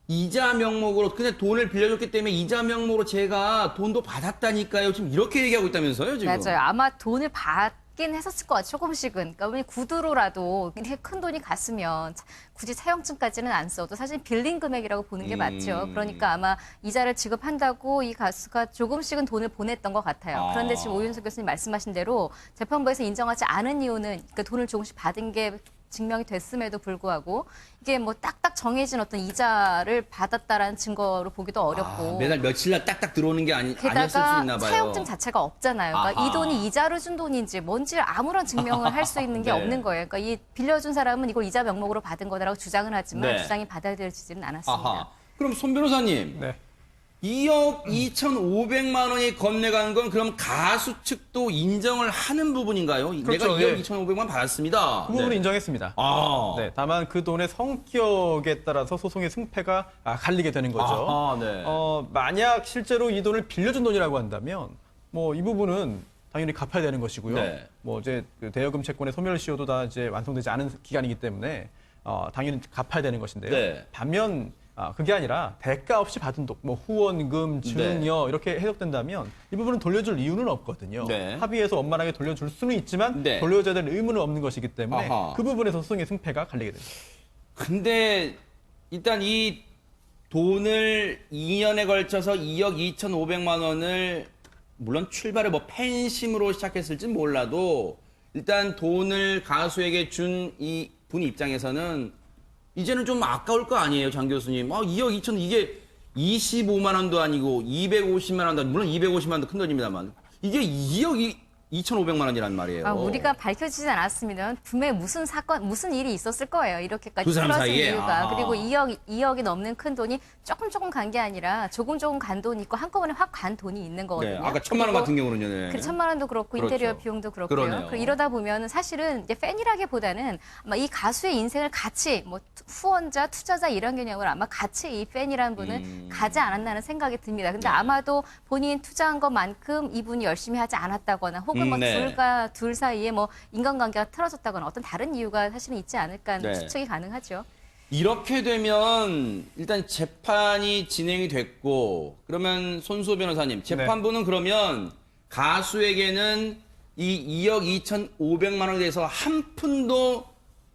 Speaker 1: 이자 명목으로, 그냥 돈을 빌려줬기 때문에 이자 명목으로 제가 돈도 받았다니까요. 지금 이렇게 얘기하고 있다면서요, 지금?
Speaker 7: 맞아요. 아마 돈을 받긴 했었을 것 같아요. 조금씩은. 그러니까 구두로라도 이렇게 큰 돈이 갔으면 굳이 차용증까지는 안 써도 사실 빌린 금액이라고 보는 게 맞죠. 그러니까 아마 이자를 지급한다고 이 가수가 조금씩은 돈을 보냈던 것 같아요. 그런데 지금 오윤석 교수님 말씀하신 대로 재판부에서 인정하지 않은 이유는 그 돈을 조금씩 받은 게 증명이 됐음에도 불구하고 이게 뭐 딱딱 정해진 어떤 이자를 받았다라는 증거로 보기도 어렵고
Speaker 1: 매달 며칠 날 딱딱 들어오는 게 아니었을 수
Speaker 7: 게다가
Speaker 1: 있나 봐요.
Speaker 7: 차용증 자체가 없잖아요. 그러니까
Speaker 1: 아하.
Speaker 7: 이 돈이 이자로 준 돈인지 뭔지 아무런 증명을 할 수 있는 게
Speaker 1: 네.
Speaker 7: 없는 거예요. 그러니까 이 빌려준 사람은 이걸 이자 명목으로 받은 거다라고 주장을 하지만
Speaker 1: 네.
Speaker 7: 주장이 받아들여지지는 않았습니다.
Speaker 1: 아하. 그럼 손 변호사님,
Speaker 8: 네.
Speaker 1: 2억 2,500만 원이 건네간 건 그럼 가수 측도 인정을 하는 부분인가요?
Speaker 8: 그렇죠,
Speaker 1: 내가 2억
Speaker 8: 예.
Speaker 1: 2,500만 받았습니다.
Speaker 8: 그 부분은
Speaker 1: 네.
Speaker 8: 인정했습니다.
Speaker 1: 아.
Speaker 8: 네, 다만 그 돈의 성격에 따라서 소송의 승패가 갈리게 되는 거죠.
Speaker 1: 아하, 네.
Speaker 8: 만약 실제로 이 돈을 빌려준 돈이라고 한다면 뭐 이 부분은 당연히 갚아야 되는 것이고요.
Speaker 1: 네.
Speaker 8: 뭐 이제 그 대여금 채권의 소멸시효도 다 이제 완성되지 않은 기간이기 때문에 당연히 갚아야 되는 것인데요.
Speaker 1: 네.
Speaker 8: 반면 그게 아니라 대가 없이 받은 돈, 뭐 후원금, 증여 이렇게 해석된다면 이 부분은 돌려줄 이유는 없거든요.
Speaker 1: 네.
Speaker 8: 합의해서 원만하게 돌려줄 수는 있지만
Speaker 1: 네.
Speaker 8: 돌려줘야 될 의무는 없는 것이기 때문에
Speaker 1: 아하.
Speaker 8: 그 부분에서 소송의 승패가 갈리게 됩니다.
Speaker 1: 근데 일단 이 돈을 2년에 걸쳐서 2억 2,500만 원을 물론 출발을 뭐 팬심으로 시작했을진 몰라도 일단 돈을 가수에게 준 이 분 입장에서는 이제는 좀 아까울 거 아니에요, 장 교수님. 2억 2천 이게 25만 원도 아니고 250만 원도 아니고 물론 250만 원도 큰 돈입니다만 이게 2억 2,500만 원이란 말이에요.
Speaker 7: 우리가 밝혀지지 않았습니다. 분명히 무슨 사건, 무슨 일이 있었을 거예요. 이렇게까지
Speaker 1: 두 사람
Speaker 7: 틀어진
Speaker 1: 사이에?
Speaker 7: 이유가.
Speaker 1: 아하.
Speaker 7: 그리고 2억이 넘는 큰 돈이 조금 간 게 아니라 조금 간 돈이 있고 한꺼번에 확 간 돈이 있는 거거든요.
Speaker 1: 네, 아까 1,000만 원 같은 경우는요. 네.
Speaker 7: 그 1,000만 원도 그렇고
Speaker 1: 그렇죠.
Speaker 7: 인테리어 비용도 그렇고요.
Speaker 1: 그러네요.
Speaker 7: 그리고 이러다 보면 사실은 이제 팬이라기보다는 아마 이 가수의 인생을 같이 뭐 후원자, 투자자 이런 개념으로 아마 같이 이 팬이라는 분은 가지 않았나 하는 생각이 듭니다. 근데 아마도 본인 투자한 것만큼 이분이 열심히 하지 않았다거나 혹은 뭐
Speaker 1: 네.
Speaker 7: 둘 사이에 뭐 인간관계가 틀어졌다거나 어떤 다른 이유가 사실은 있지 않을까 하는
Speaker 1: 네.
Speaker 7: 추측이 가능하죠.
Speaker 1: 이렇게 되면 일단 재판이 진행이 됐고 그러면 손수호 변호사님 재판부는 그러면 가수에게는 이 2억 2,500만 원에 대해서 한 푼도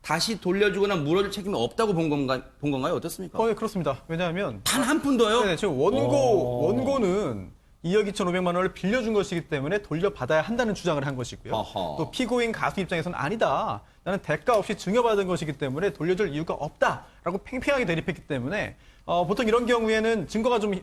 Speaker 1: 다시 돌려주거나 물어줄 책임이 없다고 본 건가요? 어떻습니까?
Speaker 8: 네, 그렇습니다. 왜냐하면
Speaker 1: 단 한 푼도요?
Speaker 8: 네, 지금 원고는 2억 2,500만 원을 빌려준 것이기 때문에 돌려받아야 한다는 주장을 한 것이고요.
Speaker 1: 어허.
Speaker 8: 또 피고인 가수 입장에서는 아니다. 나는 대가 없이 증여받은 것이기 때문에 돌려줄 이유가 없다라고 팽팽하게 대립했기 때문에 보통 이런 경우에는 증거가 좀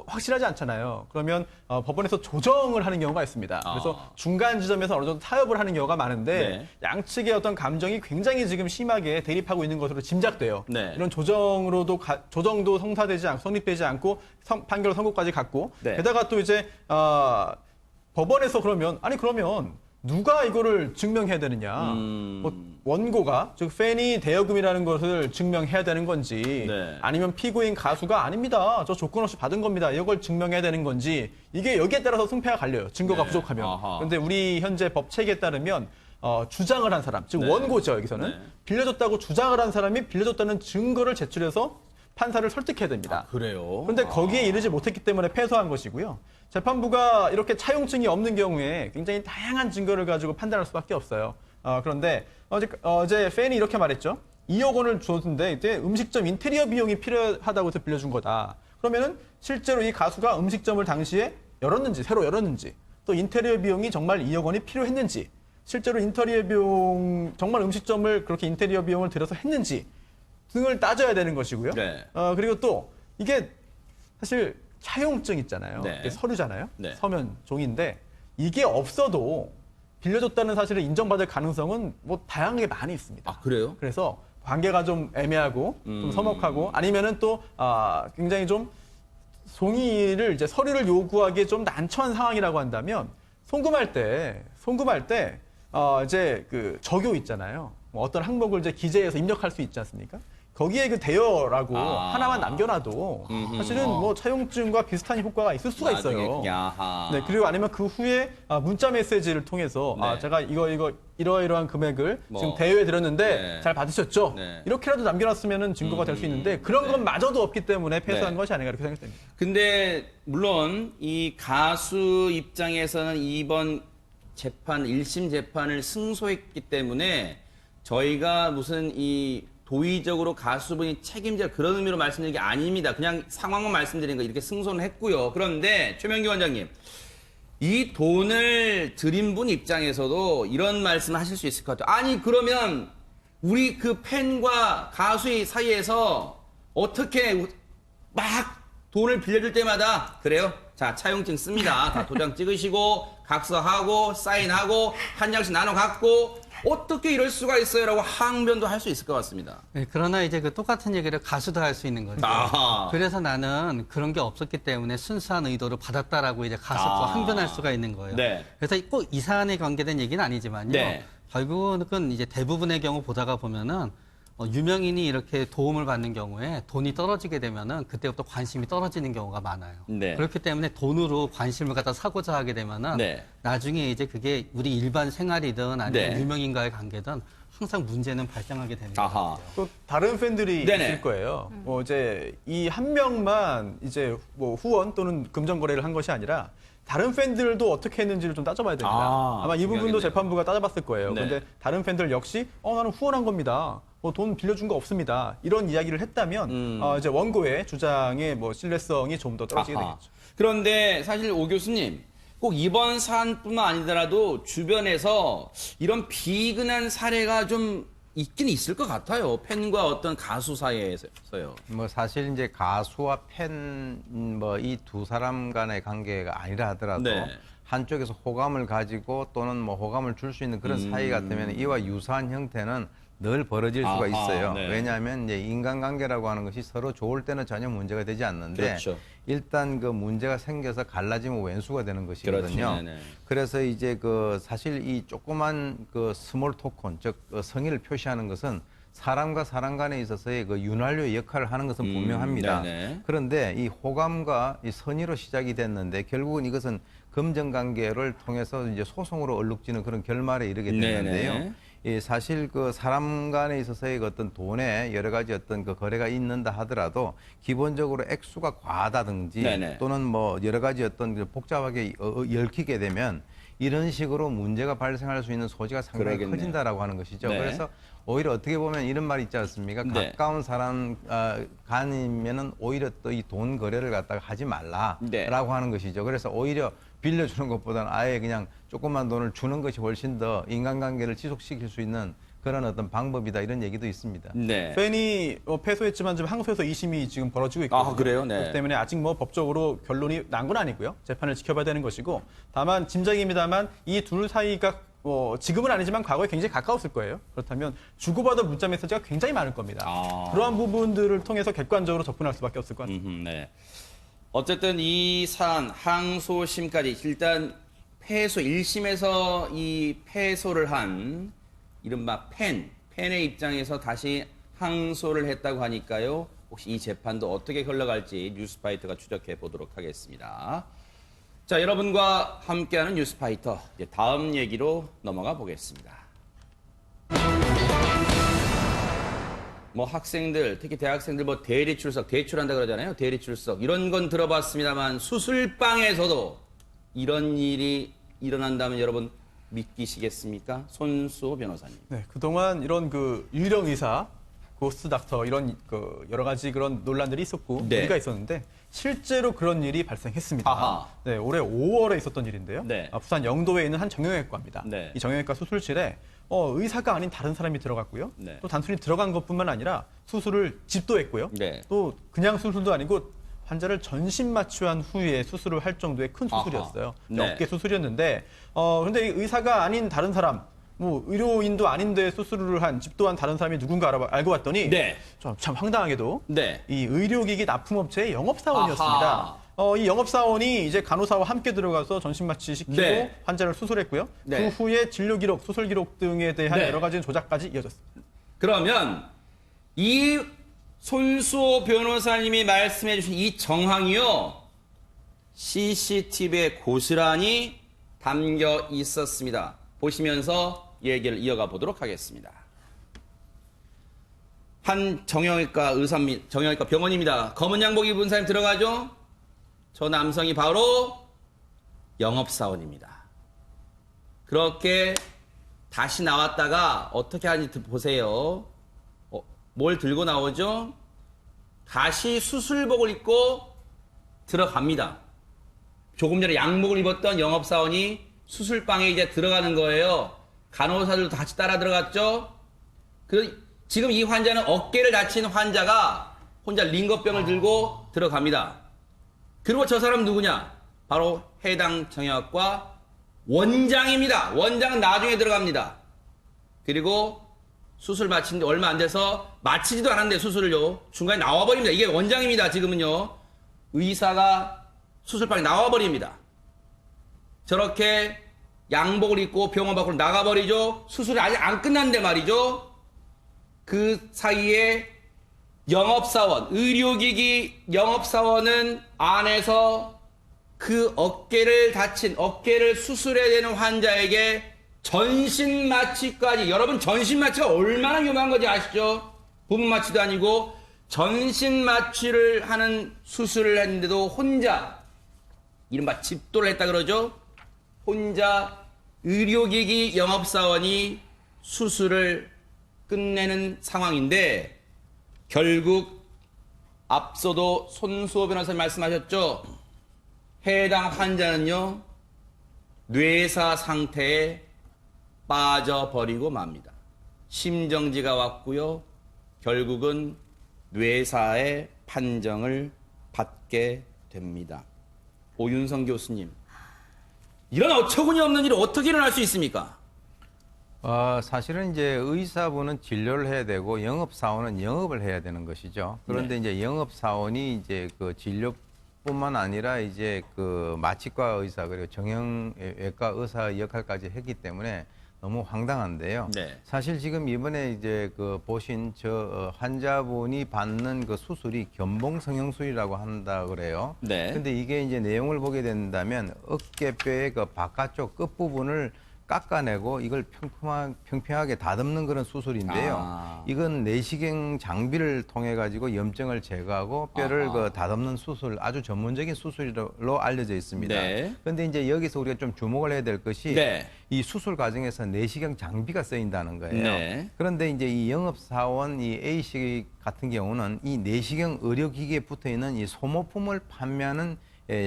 Speaker 8: 확실하지 않잖아요. 그러면 법원에서 조정을 하는 경우가 있습니다. 그래서 중간 지점에서 어느 정도 타협을 하는 경우가 많은데
Speaker 1: 네.
Speaker 8: 양측의 어떤 감정이 굉장히 지금 심하게 대립하고 있는 것으로 짐작돼요.
Speaker 1: 네.
Speaker 8: 이런 조정도 성립되지 않고 판결 선고까지 갔고
Speaker 1: 네.
Speaker 8: 게다가 또 이제 법원에서 그러면 누가 이거를 증명해야 되느냐. 원고가, 즉 팬이 대여금이라는 것을 증명해야 되는 건지
Speaker 1: 네.
Speaker 8: 아니면 피고인 가수가 아닙니다. 저 조건 없이 받은 겁니다. 이걸 증명해야 되는 건지 이게 여기에 따라서 승패가 갈려요. 증거가
Speaker 1: 네.
Speaker 8: 부족하면.
Speaker 1: 아하.
Speaker 8: 그런데 우리 현재 법 체계에 따르면 주장을 한 사람, 즉
Speaker 1: 네.
Speaker 8: 원고죠. 여기서는.
Speaker 1: 네.
Speaker 8: 빌려줬다고 주장을 한 사람이 빌려줬다는 증거를 제출해서 판사를 설득해야 됩니다.
Speaker 1: 그래요?
Speaker 8: 그런데 거기에 이르지 못했기 때문에 패소한 것이고요. 재판부가 이렇게 차용증이 없는 경우에 굉장히 다양한 증거를 가지고 판단할 수밖에 없어요. 그런데 어제 팬이 이렇게 말했죠. 2억 원을 줬는데 이때 음식점 인테리어 비용이 필요하다고 해서 빌려준 거다. 그러면은 실제로 이 가수가 음식점을 당시에 새로 열었는지, 또 인테리어 비용이 정말 2억 원이 필요했는지, 실제로 인테리어 비용, 정말 음식점을 그렇게 인테리어 비용을 들여서 했는지 등을 따져야 되는 것이고요.
Speaker 1: 네.
Speaker 8: 그리고 또 이게 사실 차용증 있잖아요.
Speaker 1: 네.
Speaker 8: 이게 서류잖아요.
Speaker 1: 네.
Speaker 8: 서면 종인데 이게 없어도 빌려줬다는 사실을 인정받을 가능성은 다양하게 많이 있습니다.
Speaker 1: 아, 그래요?
Speaker 8: 그래서 관계가 좀 애매하고 좀 서먹하고 아니면은 또 굉장히 좀 송이를 이제 서류를 요구하기에 좀 난처한 상황이라고 한다면 송금할 때 이제 그 적요 있잖아요. 어떤 항목을 이제 기재해서 입력할 수 있지 않습니까? 거기에 그 대여라고 하나만 남겨놔도 사실은 차용증과 비슷한 효과가 있을 수가 있어요.
Speaker 1: 야하.
Speaker 8: 네, 그리고 아니면 그 후에 문자 메시지를 통해서
Speaker 1: 네.
Speaker 8: 제가 이러이러한 금액을 지금
Speaker 1: 뭐.
Speaker 8: 대여해 드렸는데
Speaker 1: 네.
Speaker 8: 잘 받으셨죠?
Speaker 1: 네.
Speaker 8: 이렇게라도 남겨놨으면 증거가 될 수 있는데 그런 것마저도 없기 때문에 패소한
Speaker 1: 네.
Speaker 8: 것이 아닌가 이렇게 생각됩니다.
Speaker 1: 근데 물론 이 가수 입장에서는 이번 재판 1심 재판을 승소했기 때문에 저희가 무슨 이 도의적으로 가수분이 책임질 그런 의미로 말씀드린 게 아닙니다. 그냥 상황만 말씀드린 거 이렇게 승소는 했고요. 그런데 최명기 원장님, 이 돈을 드린 분 입장에서도 이런 말씀을 하실 수 있을 것 같아요. 아니 그러면 우리 그 팬과 가수의 사이에서 어떻게 막 돈을 빌려줄 때마다 그래요? 자, 차용증 씁니다. 다 도장 찍으시고 각서하고 사인하고 한 장씩 나눠 갖고 어떻게 이럴 수가 있어요라고 항변도 할 수 있을 것 같습니다.
Speaker 6: 네, 그러나 이제 그 똑같은 얘기를 가수도 할 수 있는 거죠.
Speaker 1: 아하.
Speaker 6: 그래서 나는 그런 게 없었기 때문에 순수한 의도로 받았다라고 이제 가수가 항변할 수가 있는 거예요.
Speaker 1: 네.
Speaker 6: 그래서 꼭 이 사안에 관계된 얘기는 아니지만요.
Speaker 1: 네.
Speaker 6: 결국은 이제 대부분의 경우 보다가 보면은 유명인이 이렇게 도움을 받는 경우에 돈이 떨어지게 되면은 그때부터 관심이 떨어지는 경우가 많아요.
Speaker 1: 네.
Speaker 6: 그렇기 때문에 돈으로 관심을 갖다 사고자 하게 되면은
Speaker 1: 네.
Speaker 6: 나중에 이제 그게 우리 일반 생활이든 아니면
Speaker 1: 네.
Speaker 6: 유명인과의 관계든 항상 문제는 발생하게 되는
Speaker 1: 아하.
Speaker 6: 거예요.
Speaker 8: 또 다른 팬들이
Speaker 1: 네네.
Speaker 8: 있을 거예요. 이제 이 한 명만 이제 후원 또는 금전 거래를 한 것이 아니라 다른 팬들도 어떻게 했는지를 좀 따져봐야 됩니다. 아마 이 부분도
Speaker 1: 중요하겠네요.
Speaker 8: 재판부가 따져봤을 거예요.
Speaker 1: 네.
Speaker 8: 그런데 다른 팬들 역시 나는 후원한 겁니다. 돈 빌려준 거 없습니다. 이런 이야기를 했다면 이제 원고의 주장의 신뢰성이 좀 더 떨어지게
Speaker 1: 아하.
Speaker 8: 되겠죠.
Speaker 1: 그런데 사실 오 교수님 꼭 이번 사안뿐만 아니더라도 주변에서 이런 비근한 사례가 좀 있긴 있을 것 같아요. 팬과 어떤 가수 사이에서요.
Speaker 2: 사실 이제 가수와 팬 이 두 사람 간의 관계가 아니라 하더라도
Speaker 1: 네.
Speaker 2: 한쪽에서 호감을 가지고 또는 호감을 줄 수 있는 그런 사이 같으면 이와 유사한 형태는 늘 벌어질 수가
Speaker 1: 아하,
Speaker 2: 있어요.
Speaker 1: 네.
Speaker 2: 왜냐하면 이제 인간관계라고 하는 것이 서로 좋을 때는 전혀 문제가 되지 않는데
Speaker 1: 그렇죠.
Speaker 2: 일단 그 문제가 생겨서 갈라지면 왼수가 되는 것이거든요.
Speaker 1: 그렇죠. 네네.
Speaker 2: 그래서 이제 그 사실 이 조그만 그 스몰 토큰, 즉 성의를 표시하는 것은 사람과 사람 간에 있어서의 그 윤활유의 역할을 하는 것은 분명합니다.
Speaker 1: 네네.
Speaker 2: 그런데 이 호감과 이 선의로 시작이 됐는데 결국은 이것은 금전관계를 통해서 이제 소송으로 얼룩지는 그런 결말에 이르게 됐는데요.
Speaker 1: 네네.
Speaker 2: 사실 그 사람 간에 있어서의 그 어떤 돈에 여러 가지 어떤 그 거래가 있는다 하더라도 기본적으로 액수가 과하다든지
Speaker 1: 네네.
Speaker 2: 또는 뭐 여러 가지 어떤 그 복잡하게 얽히게 되면 이런 식으로 문제가 발생할 수 있는 소지가 상당히
Speaker 1: 그러겠네요.
Speaker 2: 커진다라고 하는 것이죠.
Speaker 1: 네.
Speaker 2: 그래서 오히려 어떻게 보면 이런 말이 있지 않습니까?
Speaker 1: 네.
Speaker 2: 가까운 사람 간이면은 오히려 또 이 돈 거래를 갖다가 하지 말라라고
Speaker 1: 네.
Speaker 2: 하는 것이죠. 그래서 오히려 빌려주는 것보다는 아예 그냥 조그만 돈을 주는 것이 훨씬 더 인간관계를 지속시킬 수 있는 그런 어떤 방법이다 이런 얘기도 있습니다.
Speaker 1: 네.
Speaker 8: 팬이 패소했지만 지금 항소에서 2심이 지금 벌어지고 있거든요.
Speaker 1: 아, 그래요? 네.
Speaker 8: 그렇기 때문에 아직 뭐 법적으로 결론이 난 건 아니고요. 재판을 지켜봐야 되는 것이고 다만 짐작입니다만 이 둘 사이가 지금은 아니지만 과거에 굉장히 가까웠을 거예요. 그렇다면 주고받은 문자 메시지가 굉장히 많을 겁니다.
Speaker 1: 아.
Speaker 8: 그러한 부분들을 통해서 객관적으로 접근할 수밖에 없을 것 같습니다.
Speaker 1: 네. 어쨌든 이 사안 항소심까지 일단 패소 1심에서 이 패소를 한 이른바 팬의 입장에서 다시 항소를 했다고 하니까요. 혹시 이 재판도 어떻게 흘러갈지 뉴스파이터가 추적해 보도록 하겠습니다. 자, 여러분과 함께하는 뉴스파이터 이제 다음 얘기로 넘어가 보겠습니다. 뭐 학생들, 특히 대학생들 뭐 대리 출석, 대출한다 그러잖아요. 대리 출석 이런 건 들어봤습니다만 수술방에서도 이런 일이 일어난다면 여러분 믿기시겠습니까? 손수호 변호사님.
Speaker 8: 네, 그동안 이런 그 유령 의사, 고스트 닥터 이런 그 여러 가지 그런 논란들이 있었고
Speaker 1: 네.
Speaker 8: 우리가 있었는데 실제로 그런 일이 발생했습니다.
Speaker 1: 아하.
Speaker 8: 네, 올해 5월에 있었던 일인데요.
Speaker 1: 네.
Speaker 8: 부산 영도에 있는 한 정형외과입니다.
Speaker 1: 네.
Speaker 8: 이 정형외과 수술실에 의사가 아닌 다른 사람이 들어갔고요.
Speaker 1: 네.
Speaker 8: 또 단순히 들어간 것뿐만 아니라 수술을 집도했고요.
Speaker 1: 네.
Speaker 8: 또 그냥 수술도 아니고 환자를 전신 마취한 후에 수술을 할 정도의 큰 수술이었어요.
Speaker 1: 네.
Speaker 8: 어깨 수술이었는데 그런데 이 의사가 아닌 다른 사람, 뭐 의료인도 아닌데 수술을 한 집도한 다른 사람이 누군가 알고 봤더니
Speaker 1: 네.
Speaker 8: 참 황당하게도
Speaker 1: 네.
Speaker 8: 이 의료기기 납품업체의 영업사원이었습니다.
Speaker 1: 아하.
Speaker 8: 이 영업사원이 이제 간호사와 함께 들어가서 전신마취 시키고
Speaker 1: 네.
Speaker 8: 환자를 수술했고요.
Speaker 1: 네.
Speaker 8: 그 후에 진료 기록, 수술 기록 등에 대한
Speaker 1: 네.
Speaker 8: 여러 가지 조작까지 이어졌습니다.
Speaker 1: 그러면 이 손수호 변호사님이 말씀해 주신 이 정황이요. CCTV에 고스란히 담겨 있었습니다. 보시면서 얘기를 이어가 보도록 하겠습니다. 한 정형외과 정형외과 병원입니다. 검은 양복 입은 사람 들어가죠? 저 남성이 바로 영업사원입니다. 그렇게 다시 나왔다가 어떻게 하는지 보세요. 뭘 들고 나오죠? 다시 수술복을 입고 들어갑니다. 조금 전에 양복을 입었던 영업사원이 수술방에 이제 들어가는 거예요. 간호사들도 같이 따라 들어갔죠? 지금 이 환자는 어깨를 다친 환자가 혼자 링거병을 들고 들어갑니다. 그리고 저 사람 누구냐? 바로 해당 정형외과 원장입니다. 원장은 나중에 들어갑니다. 그리고 수술 마친 지 얼마 안 돼서 마치지도 않았는데 수술을요. 중간에 나와버립니다. 이게 원장입니다. 지금은요. 의사가 수술방에 나와버립니다. 저렇게 양복을 입고 병원 밖으로 나가버리죠. 수술이 아직 안 끝났는데 말이죠. 그 사이에 영업사원, 의료기기 영업사원은 안에서 그 어깨를 수술해야 되는 환자에게 전신마취까지, 여러분 전신마취가 얼마나 위험한 건지 아시죠? 부분마취도 아니고 전신마취를 하는 수술을 했는데도 혼자, 이른바 집도를 했다 그러죠? 혼자 의료기기 영업사원이 수술을 끝내는 상황인데 결국 앞서도 손수호 변호사님 말씀하셨죠? 해당 환자는요, 뇌사 상태에 빠져버리고 맙니다. 심정지가 왔고요. 결국은 뇌사의 판정을 받게 됩니다. 오윤성 교수님, 이런 어처구니 없는 일이 어떻게 일어날 수 있습니까?
Speaker 2: 사실은 이제 의사분은 진료를 해야 되고 영업사원은 영업을 해야 되는 것이죠. 그런데 이제 영업사원이 이제 그 진료뿐만 아니라 이제 그 마취과 의사 그리고 정형외과 의사 역할까지 했기 때문에 너무 황당한데요.
Speaker 1: 네.
Speaker 2: 사실 지금 이번에 이제 그 보신 저 환자분이 받는 그 수술이 견봉 성형술이라고 한다 그래요.
Speaker 1: 네.
Speaker 2: 근데 이게 이제 내용을 보게 된다면 어깨뼈의 그 바깥쪽 끝부분을 깎아내고 이걸 평평하게 다듬는 그런 수술인데요.
Speaker 1: 아.
Speaker 2: 이건 내시경 장비를 통해 가지고 염증을 제거하고 뼈를
Speaker 1: 아하.
Speaker 2: 다듬는 수술, 아주 전문적인 수술로 알려져 있습니다.
Speaker 1: 네.
Speaker 2: 그런데 이제 여기서 우리가 좀 주목을 해야 될 것이
Speaker 1: 네.
Speaker 2: 이 수술 과정에서 내시경 장비가 쓰인다는 거예요.
Speaker 1: 네.
Speaker 2: 그런데 이제 이 영업사원 이 A씨 같은 경우는 이 내시경 의료기기에 붙어 있는 이 소모품을 판매하는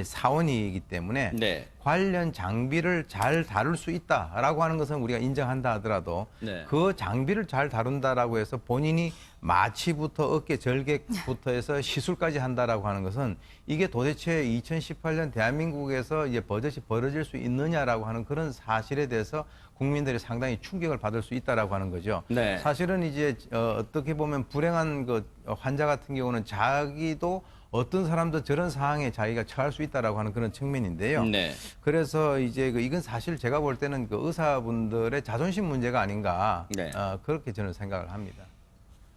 Speaker 2: 사원이기 때문에
Speaker 1: 네.
Speaker 2: 관련 장비를 잘 다룰 수 있다라고 하는 것은 우리가 인정한다 하더라도
Speaker 1: 네.
Speaker 2: 그 장비를 잘 다룬다라고 해서 본인이 마취부터 어깨 절개부터 해서 시술까지 한다라고 하는 것은 이게 도대체 2018년 대한민국에서 이제 버젓이 벌어질 수 있느냐라고 하는 그런 사실에 대해서 국민들이 상당히 충격을 받을 수 있다라고 하는 거죠.
Speaker 1: 네.
Speaker 2: 사실은 이제 어떻게 보면 불행한 그 환자 같은 경우는 자기도 어떤 사람도 저런 상황에 자기가 처할 수 있다라고 하는 그런 측면인데요.
Speaker 1: 네.
Speaker 2: 그래서 이제 이건 사실 제가 볼 때는 그 의사분들의 자존심 문제가 아닌가
Speaker 1: 네.
Speaker 2: 그렇게 저는 생각을 합니다.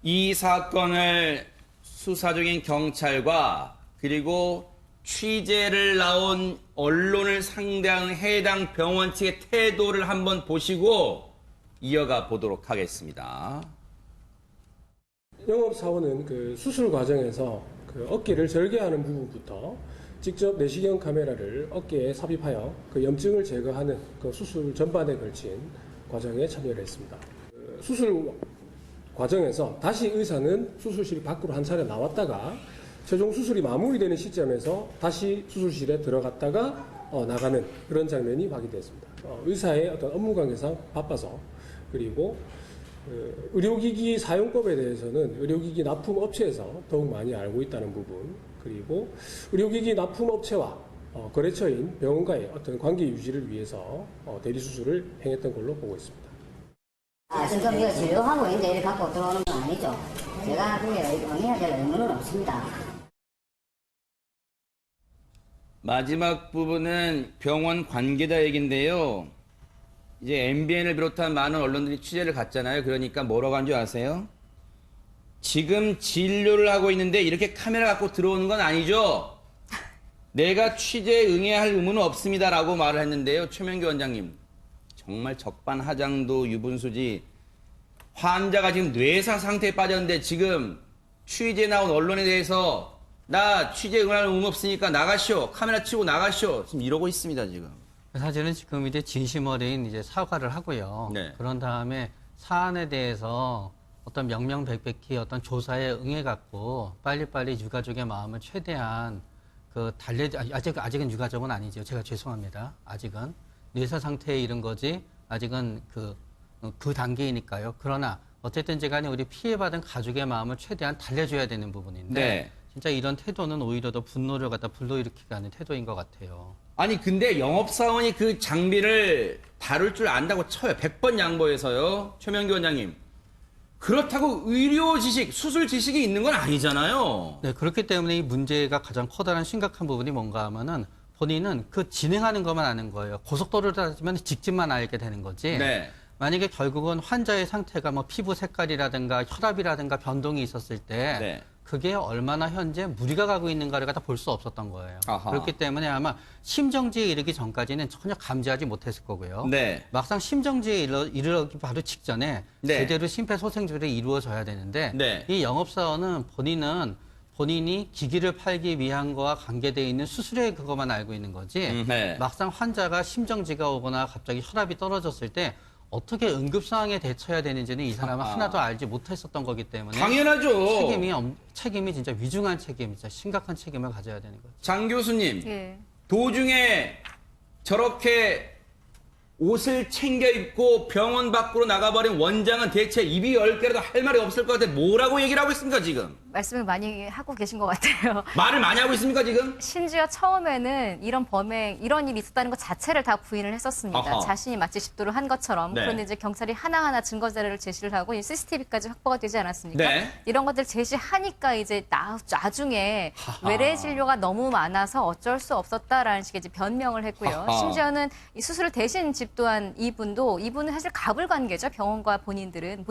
Speaker 1: 이 사건을 수사 중인 경찰과 그리고 취재를 나온 언론을 상대하는 해당 병원 측의 태도를 한번 보시고 이어가 보도록 하겠습니다.
Speaker 10: 영업사원은 그 수술 과정에서 그 어깨를 절개하는 부분부터 직접 내시경 카메라를 어깨에 삽입하여 그 염증을 제거하는 그 수술 전반에 걸친 과정에 참여를 했습니다. 그 수술 과정에서 다시 의사는 수술실 밖으로 한 차례 나왔다가 최종 수술이 마무리되는 시점에서 다시 수술실에 들어갔다가 나가는 그런 장면이 확인됐습니다. 의사의 어떤 업무 관계상 바빠서 그리고 의료기기 사용법에 대해서는 의료기기 납품업체에서 더욱 많이 알고 있다는 부분, 그리고 의료기기 납품업체와 거래처인 병원과의 어떤 관계 유지를 위해서 대리수술을 행했던 걸로 보고 있습니다.
Speaker 11: 지금 이거 진료하고 이제 이렇게 갖고 들어오는 건 아니죠. 제가 그게 응해야 될 의무는 없습니다.
Speaker 1: 마지막 부분은 병원 관계자 얘기인데요. 이제 MBN을 비롯한 많은 언론들이 취재를 갔잖아요. 그러니까 뭐라고 한 줄 아세요? 지금 진료를 하고 있는데 이렇게 카메라 갖고 들어오는 건 아니죠? 내가 취재에 응해야 할 의무는 없습니다라고 말을 했는데요. 최명규 원장님, 정말 적반하장도 유분수지. 환자가 지금 뇌사 상태에 빠졌는데 지금 취재 나온 언론에 대해서 나 취재 응할 의무 없으니까 나가시오. 카메라 치고 나가시오. 지금 이러고 있습니다, 지금.
Speaker 6: 사실은 지금 이제 진심 어린 이제 사과를 하고요.
Speaker 1: 네.
Speaker 6: 그런 다음에 사안에 대해서 어떤 명명백백히 어떤 조사에 응해갖고 빨리빨리 유가족의 마음을 최대한 아직은 유가족은 아니죠. 제가 죄송합니다. 아직은 뇌사 상태에 이른 거지 아직은 그 단계이니까요. 그러나 어쨌든 간에 우리 피해받은 가족의 마음을 최대한 달래줘야 되는 부분인데
Speaker 1: 네.
Speaker 6: 진짜 이런 태도는 오히려 더 분노를 갖다 불러일으키게 하는 태도인 것 같아요.
Speaker 1: 아니 근데 영업사원이 그 장비를 다룰 줄 안다고 쳐요. 100번 양보해서요. 최명규 원장님. 그렇다고 의료 지식, 수술 지식이 있는 건 아니잖아요.
Speaker 6: 네, 그렇기 때문에 이 문제가 가장 커다란 심각한 부분이 뭔가 하면은 본인은 그 진행하는 것만 아는 거예요. 고속도로를 다니면 직진만 알게 되는 거지.
Speaker 1: 네.
Speaker 6: 만약에 결국은 환자의 상태가 뭐 피부 색깔이라든가 혈압이라든가 변동이 있었을 때
Speaker 1: 네.
Speaker 6: 그게 얼마나 현재 무리가 가고 있는가를 갖다 볼 수 없었던 거예요.
Speaker 1: 아하.
Speaker 6: 그렇기 때문에 아마 심정지에 이르기 전까지는 전혀 감지하지 못했을 거고요.
Speaker 1: 네.
Speaker 6: 막상 심정지에 이르기 바로 직전에
Speaker 1: 네.
Speaker 6: 제대로 심폐소생술이 이루어져야 되는데
Speaker 1: 네.
Speaker 6: 이 영업사원은 본인이 기기를 팔기 위한 거와 관계되어 있는 수술에 그것만 알고 있는 거지
Speaker 1: 네.
Speaker 6: 막상 환자가 심정지가 오거나 갑자기 혈압이 떨어졌을 때 어떻게 응급 상황에 대처해야 되는지는 이 사람은 하나도 알지 못했었던 거기 때문에
Speaker 1: 당연하죠.
Speaker 6: 책임이 진짜 위중한 책임, 진짜 심각한 책임을 가져야 되는 거죠.
Speaker 1: 장 교수님,
Speaker 7: 예.
Speaker 1: 도중에 저렇게 옷을 챙겨 입고 병원 밖으로 나가버린 원장은 대체 입이 10개라도 할 말이 없을 것 같아. 뭐라고 얘기를 하고 있습니까, 지금?
Speaker 7: 말씀을 많이 하고 계신 것 같아요.
Speaker 1: 말을 많이 하고 있습니까, 지금?
Speaker 7: 심지어 처음에는 이런 일이 있었다는 것 자체를 다 부인을 했었습니다.
Speaker 1: 아하.
Speaker 7: 자신이 마치 집도를 한 것처럼.
Speaker 1: 네.
Speaker 7: 그런데 이제 경찰이 하나하나 증거 자료를 제시를 하고 CCTV까지 확보가 되지 않았습니까?
Speaker 1: 네.
Speaker 7: 이런 것들 제시하니까 이제 나중에
Speaker 1: 하하.
Speaker 7: 외래 진료가 너무 많아서 어쩔 수 없었다라는 식의 이제 변명을 했고요.
Speaker 1: 하하.
Speaker 7: 심지어는 이 수술을 대신 집도한 이분은 사실 갑을 관계죠. 병원과 본인은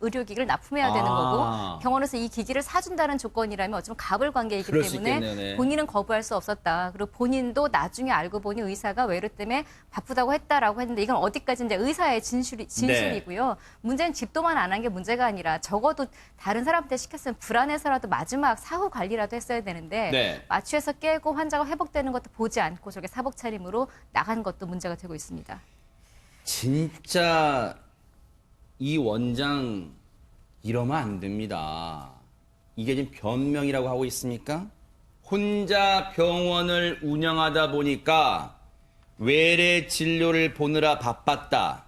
Speaker 7: 의료기기를 납품해야 되는
Speaker 1: 아.
Speaker 7: 거고 병원에서 이 기기를 사 사준다는 조건이라면 어쩌면 갑을 관계이기
Speaker 1: 그럴 수
Speaker 7: 때문에
Speaker 1: 있겠네요, 네.
Speaker 7: 본인은 거부할 수 없었다. 그리고 본인도 나중에 알고 보니 의사가 외래 때문에 바쁘다고 했다라고 했는데 이건 어디까지 이제 의사의 진술이고요. 문제는 집도만 안 한 게 문제가 아니라 적어도 다른 사람한테 시켰으면 불안해서라도 마지막 사후 관리라도 했어야 되는데
Speaker 1: 네.
Speaker 7: 마취해서 깨고 환자가 회복되는 것도 보지 않고 저게 사복 차림으로 나간 것도 문제가 되고 있습니다.
Speaker 1: 진짜 이 원장 이러면 안 됩니다. 이게 지금 변명이라고 하고 있습니까? 혼자 병원을 운영하다 보니까 외래 진료를 보느라 바빴다.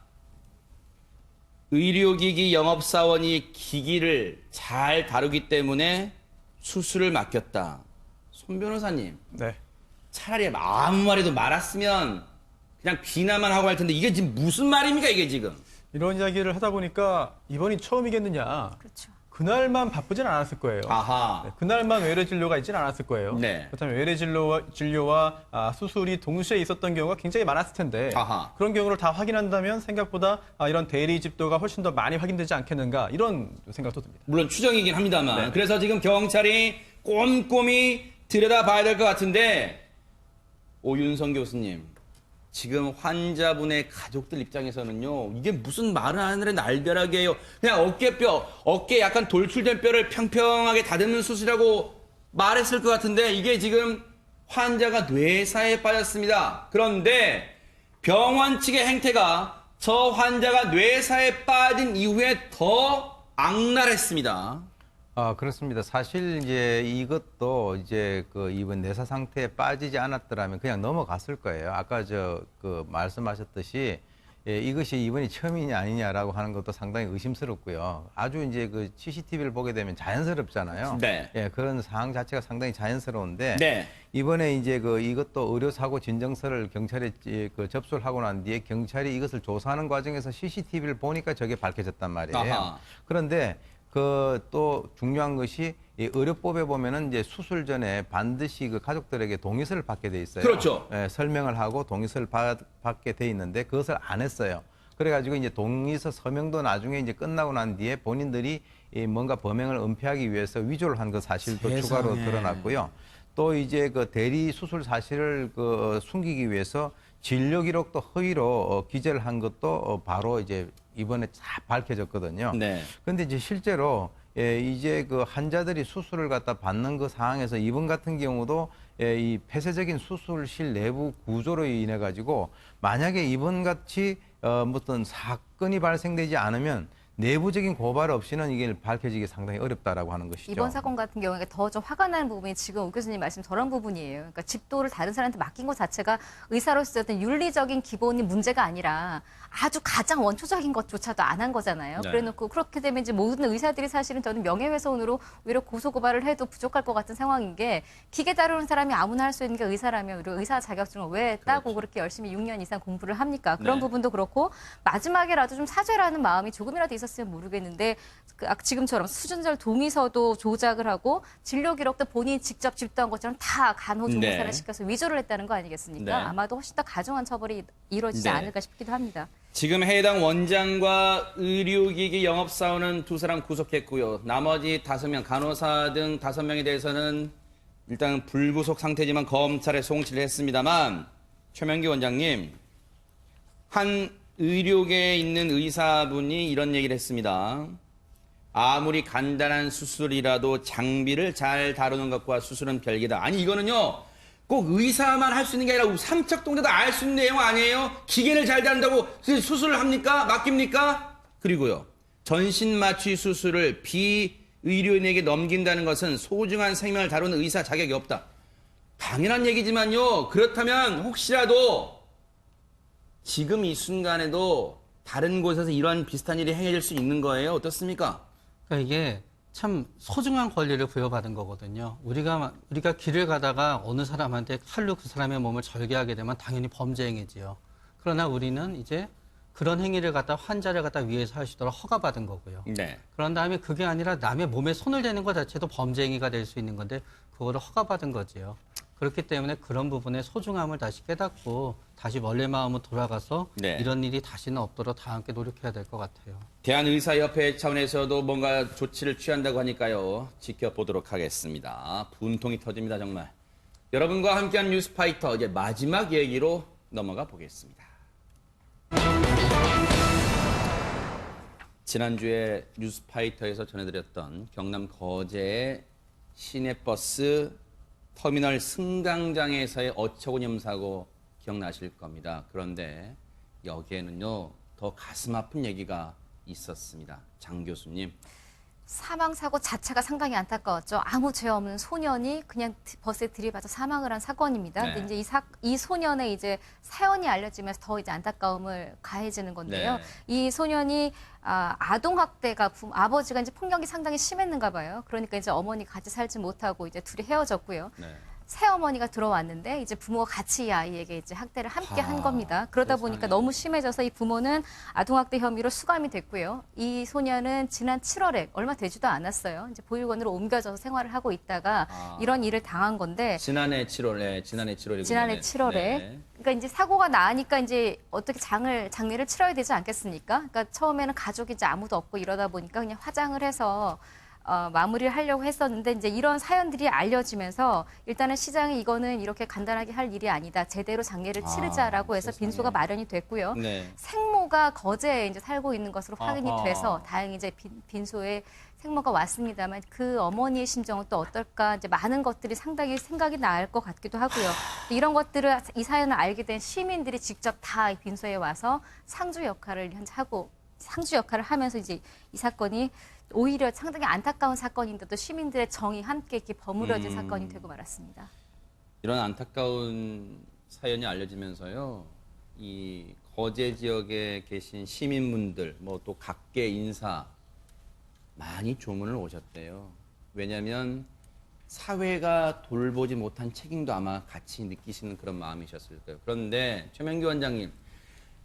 Speaker 1: 의료기기 영업사원이 기기를 잘 다루기 때문에 수술을 맡겼다. 손 변호사님,
Speaker 8: 네.
Speaker 1: 차라리 아무 말해도 말았으면 그냥 비난만 하고 할 텐데 이게 지금 무슨 말입니까 이게 지금?
Speaker 8: 이런 이야기를 하다 보니까 이번이 처음이겠느냐.
Speaker 7: 그렇죠.
Speaker 8: 그날만 바쁘진 않았을 거예요.
Speaker 1: 아하.
Speaker 8: 네, 그날만 외래 진료가 있지는 않았을 거예요.
Speaker 1: 네.
Speaker 8: 그렇다면 외래 진료와 수술이 동시에 있었던 경우가 굉장히 많았을 텐데
Speaker 1: 아하.
Speaker 8: 그런 경우를 다 확인한다면 생각보다 이런 대리 집도가 훨씬 더 많이 확인되지 않겠는가 이런 생각도 듭니다.
Speaker 1: 물론 추정이긴 합니다만
Speaker 8: 네.
Speaker 1: 그래서 지금 경찰이 꼼꼼히 들여다봐야 될 것 같은데 오윤성 교수님 지금 환자분의 가족들 입장에서는요 이게 무슨 말을 하늘의 날벼락이에요. 그냥 어깨 약간 돌출된 뼈를 평평하게 다듬는 수술이라고 말했을 것 같은데 이게 지금 환자가 뇌사에 빠졌습니다. 그런데 병원 측의 행태가 저 환자가 뇌사에 빠진 이후에 더 악랄했습니다.
Speaker 2: 그렇습니다. 사실 이제 이것도 이제 그 이번 내사 상태에 빠지지 않았더라면 그냥 넘어갔을 거예요. 아까 그 말씀하셨듯이 이것이 이번이 처음이냐 아니냐라고 하는 것도 상당히 의심스럽고요. 아주 이제 그 CCTV를 보게 되면 자연스럽잖아요.
Speaker 1: 네.
Speaker 2: 그런 상황 자체가 상당히 자연스러운데
Speaker 1: 네.
Speaker 2: 이번에 이제 이것도 의료사고 진정서를 경찰에 접수를 하고 난 뒤에 경찰이 이것을 조사하는 과정에서 CCTV를 보니까 저게 밝혀졌단 말이에요.
Speaker 1: 아하.
Speaker 2: 그런데 또 중요한 것이 이 의료법에 보면은 이제 수술 전에 반드시 그 가족들에게 동의서를 받게 돼 있어요.
Speaker 1: 그렇죠.
Speaker 2: 설명을 하고 동의서를 받게 돼 있는데 그것을 안 했어요. 그래가지고 이제 동의서 서명도 나중에 이제 끝나고 난 뒤에 본인들이 뭔가 범행을 은폐하기 위해서 위조를 한 그 사실도
Speaker 1: 세상에.
Speaker 2: 추가로 드러났고요. 또 이제 그 대리 수술 사실을 숨기기 위해서 진료 기록도 허위로 기재를 한 것도 바로 이제 이번에 다 밝혀졌거든요.
Speaker 1: 네.
Speaker 2: 근데 이제 실제로 이제 그 환자들이 수술을 갖다 받는 그 상황에서 이번 같은 경우도 이 폐쇄적인 수술실 내부 구조로 인해 가지고 만약에 이번 같이 어떤 사건이 발생되지 않으면 내부적인 고발 없이는 이게 밝혀지기 상당히 어렵다라고 하는 것이죠.
Speaker 7: 이번 사건 같은 경우에 더 좀 화가 나는 부분이 지금 오 교수님 말씀 저런 부분이에요. 그러니까 집도를 다른 사람한테 맡긴 것 자체가 의사로서 어떤 윤리적인 기본이 문제가 아니라 아주 가장 원초적인 것조차도 안 한 거잖아요.
Speaker 1: 네.
Speaker 7: 그래놓고 그렇게 되면 이제 모든 의사들이 사실은 저는 명예훼손으로 오히려 고소고발을 해도 부족할 것 같은 상황인 게 기계 다루는 사람이 아무나 할 수 있는 게 의사라면 우리 의사 자격증을 왜 따고 그렇게 열심히 6년 이상 공부를 합니까? 그런
Speaker 1: 네.
Speaker 7: 부분도 그렇고 마지막에라도 좀 사죄라는 마음이 조금이라도 있었으면 모르겠는데 지금처럼 수준절 동의서도 조작을 하고 진료 기록도 본인이 직접 집도한 것처럼 다 간호조무사를
Speaker 1: 네.
Speaker 7: 시켜서 위조를 했다는 거 아니겠습니까?
Speaker 1: 네.
Speaker 7: 아마도 훨씬 더 가중한 처벌이 이루어지지
Speaker 1: 네.
Speaker 7: 않을까 싶기도 합니다.
Speaker 1: 지금 해당 원장과 의료기기 영업사원은 2사람 구속했고요. 나머지 5명, 간호사 등 5명에 대해서는 일단 불구속 상태지만 검찰에 송치를 했습니다만 최명기 원장님, 한 의료계에 있는 의사분이 이런 얘기를 했습니다. 아무리 간단한 수술이라도 장비를 잘 다루는 것과 수술은 별개다. 아니 이거는요. 꼭 의사만 할 수 있는 게 아니라 삼척동자도 알 수 있는 내용 아니에요? 기계를 잘 다룬다고 수술을 합니까? 맡깁니까? 그리고요. 전신마취 수술을 비의료인에게 넘긴다는 것은 소중한 생명을 다루는 의사 자격이 없다. 당연한 얘기지만요. 그렇다면 혹시라도 지금 이 순간에도 다른 곳에서 이런 비슷한 일이 행해질 수 있는 거예요? 어떻습니까?
Speaker 6: 그러니까 이게 참 소중한 권리를 부여받은 거거든요. 우리가 길을 가다가 어느 사람한테 칼로 그 사람의 몸을 절개하게 되면 당연히 범죄 행위지요. 그러나 우리는 이제 그런 행위를 갖다 환자를 갖다 위해서 할 수 있도록 허가받은 거고요.
Speaker 1: 네.
Speaker 6: 그런 다음에 그게 아니라 남의 몸에 손을 대는 것 자체도 범죄 행위가 될 수 있는 건데 그거를 허가받은 거지요. 그렇기 때문에 그런 부분의 소중함을 다시 깨닫고 다시 원래 마음으로 돌아가서
Speaker 1: 네.
Speaker 6: 이런 일이 다시는 없도록 다 함께 노력해야 될 것 같아요.
Speaker 1: 대한의사협회 차원에서도 뭔가 조치를 취한다고 하니까요. 지켜보도록 하겠습니다. 분통이 터집니다, 정말. 여러분과 함께한 뉴스파이터 이제 마지막 얘기로 넘어가 보겠습니다. 지난주에 뉴스파이터에서 전해드렸던 경남 거제의 시내버스 터미널 승강장에서의 어처구니없는 사고 기억나실 겁니다. 그런데 여기에는요, 더 가슴 아픈 얘기가 있었습니다. 장 교수님.
Speaker 7: 사망 사고 자체가 상당히 안타까웠죠. 아무 죄 없는 소년이 그냥 버스에 들이받아 사망을 한 사건입니다.
Speaker 1: 네.
Speaker 7: 근데 이제 이 소년의 이제 사연이 알려지면서 더 이제 안타까움을 가해지는 건데요.
Speaker 1: 네.
Speaker 7: 이 소년이 아동 학대가 아버지가 이제 폭력이 상당히 심했는가 봐요. 그러니까 이제 어머니 같이 살지 못하고 이제 둘이 헤어졌고요.
Speaker 1: 네.
Speaker 7: 새어머니가 들어왔는데 이제 부모가 같이 이 아이에게 이제 학대를 함께 한 겁니다. 그러다
Speaker 1: 세상에.
Speaker 7: 보니까 너무 심해져서 이 부모는 아동학대 혐의로 수감이 됐고요. 이 소년은 지난 7월에 얼마 되지도 않았어요. 이제 보육원으로 옮겨져서 생활을 하고 있다가 이런 일을 당한 건데
Speaker 1: 지난해 7월에, 지난해 7월이군요.
Speaker 7: 지난해 7월에
Speaker 1: 네.
Speaker 7: 그러니까 이제 사고가 나니까 이제 어떻게 장례를 치러야 되지 않겠습니까? 그러니까 처음에는 가족이 이제 아무도 없고 이러다 보니까 그냥 화장을 해서 마무리를 하려고 했었는데 이제 이런 사연들이 알려지면서 일단은 시장이 이거는 이렇게 간단하게 할 일이 아니다. 제대로 장례를 치르자라고 해서
Speaker 1: 세상에.
Speaker 7: 빈소가 마련이 됐고요.
Speaker 1: 네.
Speaker 7: 생모가 거제에 이제 살고 있는 것으로 확인이
Speaker 1: 아하.
Speaker 7: 돼서 다행히 이제 빈소에 생모가 왔습니다만 그 어머니의 심정은 또 어떨까 이제 많은 것들이 상당히 생각이 날 것 같기도 하고요. 이런 것들을 이 사연을 알게 된 시민들이 직접 다 빈소에 와서 상주 역할을 하면서 이제 이 사건이 오히려 상당히 안타까운 사건인데도 시민들의 정이 함께 이렇게 버무려진 사건이 되고 말았습니다.
Speaker 1: 이런 안타까운 사연이 알려지면서요, 이 거제 지역에 계신 시민분들, 뭐 또 각계 인사 많이 조문을 오셨대요. 왜냐하면 사회가 돌보지 못한 책임도 아마 같이 느끼시는 그런 마음이셨을 거예요. 그런데 최명규 원장님,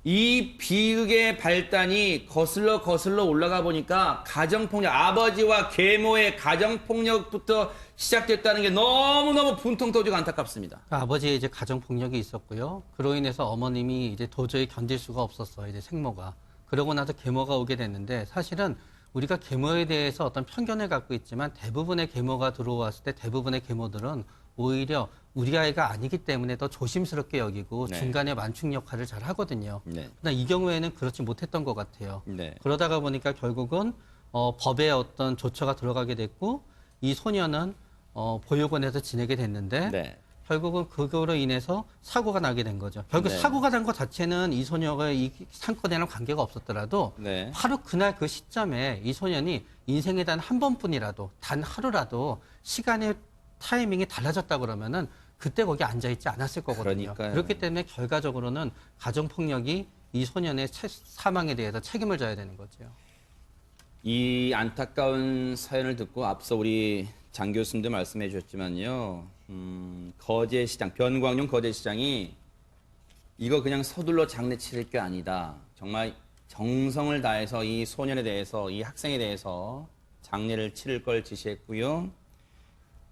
Speaker 1: 이 비극의 발단이 거슬러 올라가 보니까 가정폭력, 아버지와 계모의 가정폭력부터 시작됐다는 게 너무너무 분통 터지고 안타깝습니다.
Speaker 6: 아버지의 이제 가정 폭력이 있었고요. 그로 인해서 어머님이 이제 도저히 견딜 수가 없었어요. 이제 생모가. 그러고 나서 계모가 오게 됐는데 사실은 우리가 계모에 대해서 어떤 편견을 갖고 있지만 대부분의 계모가 들어왔을 때 대부분의 계모들은 오히려 우리 아이가 아니기 때문에 더 조심스럽게 여기고
Speaker 1: 네.
Speaker 6: 중간에 만충 역할을 잘 하거든요.
Speaker 1: 네.
Speaker 6: 그러나 이 경우에는 그렇지 못했던 것 같아요.
Speaker 1: 네.
Speaker 6: 그러다가 보니까 결국은 법에 어떤 조처가 들어가게 됐고 이 소년은 보육원에서 지내게 됐는데
Speaker 1: 네.
Speaker 6: 결국은 그거로 인해서 사고가 나게 된 거죠. 결국
Speaker 1: 네.
Speaker 6: 사고가 난 것 자체는 이 소녀가 이 사건에는 관계가 없었더라도
Speaker 1: 네.
Speaker 6: 바로 그날 그 시점에 이 소년이 인생에 단 한 번뿐이라도 단 하루라도 시간의 타이밍이 달라졌다 그러면은 그때 거기 앉아 있지 않았을 거거든요.
Speaker 1: 그러니까요.
Speaker 6: 그렇기 때문에 결과적으로는 가정 폭력이 이 소년의 사망에 대해서 책임을 져야 되는 거죠.
Speaker 1: 이 안타까운 사연을 듣고 앞서 우리 장 교수님도 말씀해 주셨지만요. 거제시장, 변광용 거제시장이 이거 그냥 서둘러 장례 치를 게 아니다. 정말 정성을 다해서 이 소년에 대해서, 이 학생에 대해서 장례를 치를 걸 지시했고요.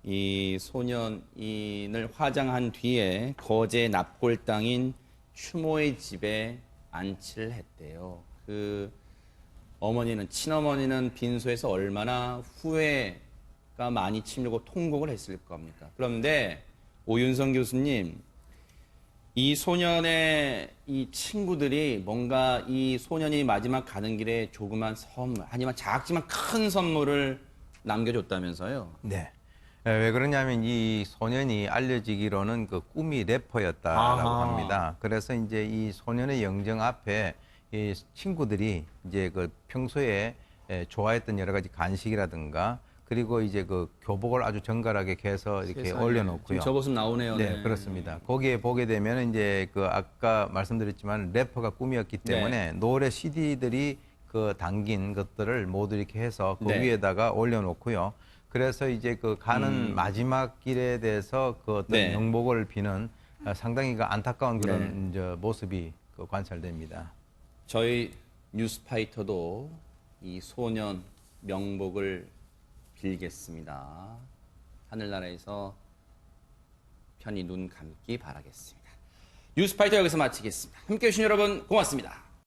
Speaker 1: 이 소년인을 화장한 뒤에 거제 납골 땅인 추모의 집에 안치를 했대요. 그 어머니는, 친어머니는 빈소에서 얼마나 후회가 많이 치밀고 통곡을 했을 겁니까? 그런데 오윤성 교수님, 이 소년의 이 친구들이 뭔가 이 소년이 마지막 가는 길에 조그만 선물, 하지만 작지만 큰 선물을 남겨줬다면서요?
Speaker 2: 네. 왜 그러냐면 이 소년이 알려지기로는 그 꿈이 래퍼였다라고
Speaker 1: 아하.
Speaker 2: 합니다. 그래서 이제 이 소년의 영정 앞에 이 친구들이 이제 그 평소에 좋아했던 여러 가지 간식이라든가 그리고 이제 그 교복을 아주 정갈하게 개서 이렇게
Speaker 1: 세상에.
Speaker 2: 올려놓고요.
Speaker 1: 지금 저 모습 나오네요.
Speaker 2: 네, 그렇습니다. 거기에 보게 되면 이제 그 아까 말씀드렸지만 래퍼가 꿈이었기 때문에 노래 CD들이 그 담긴 것들을 모두 이렇게 해서 그
Speaker 1: 네.
Speaker 2: 위에다가 올려놓고요. 그래서 이제 그 가는 마지막 길에 대해서 그 어떤
Speaker 1: 네.
Speaker 2: 명복을 비는 상당히 그 안타까운 그런 이제 모습이 그 관찰됩니다.
Speaker 1: 저희 뉴스파이터도 이 소년 명복을 빌겠습니다. 하늘나라에서 편히 눈 감기 바라겠습니다. 뉴스파이터 여기서 마치겠습니다. 함께해 주신 여러분 고맙습니다.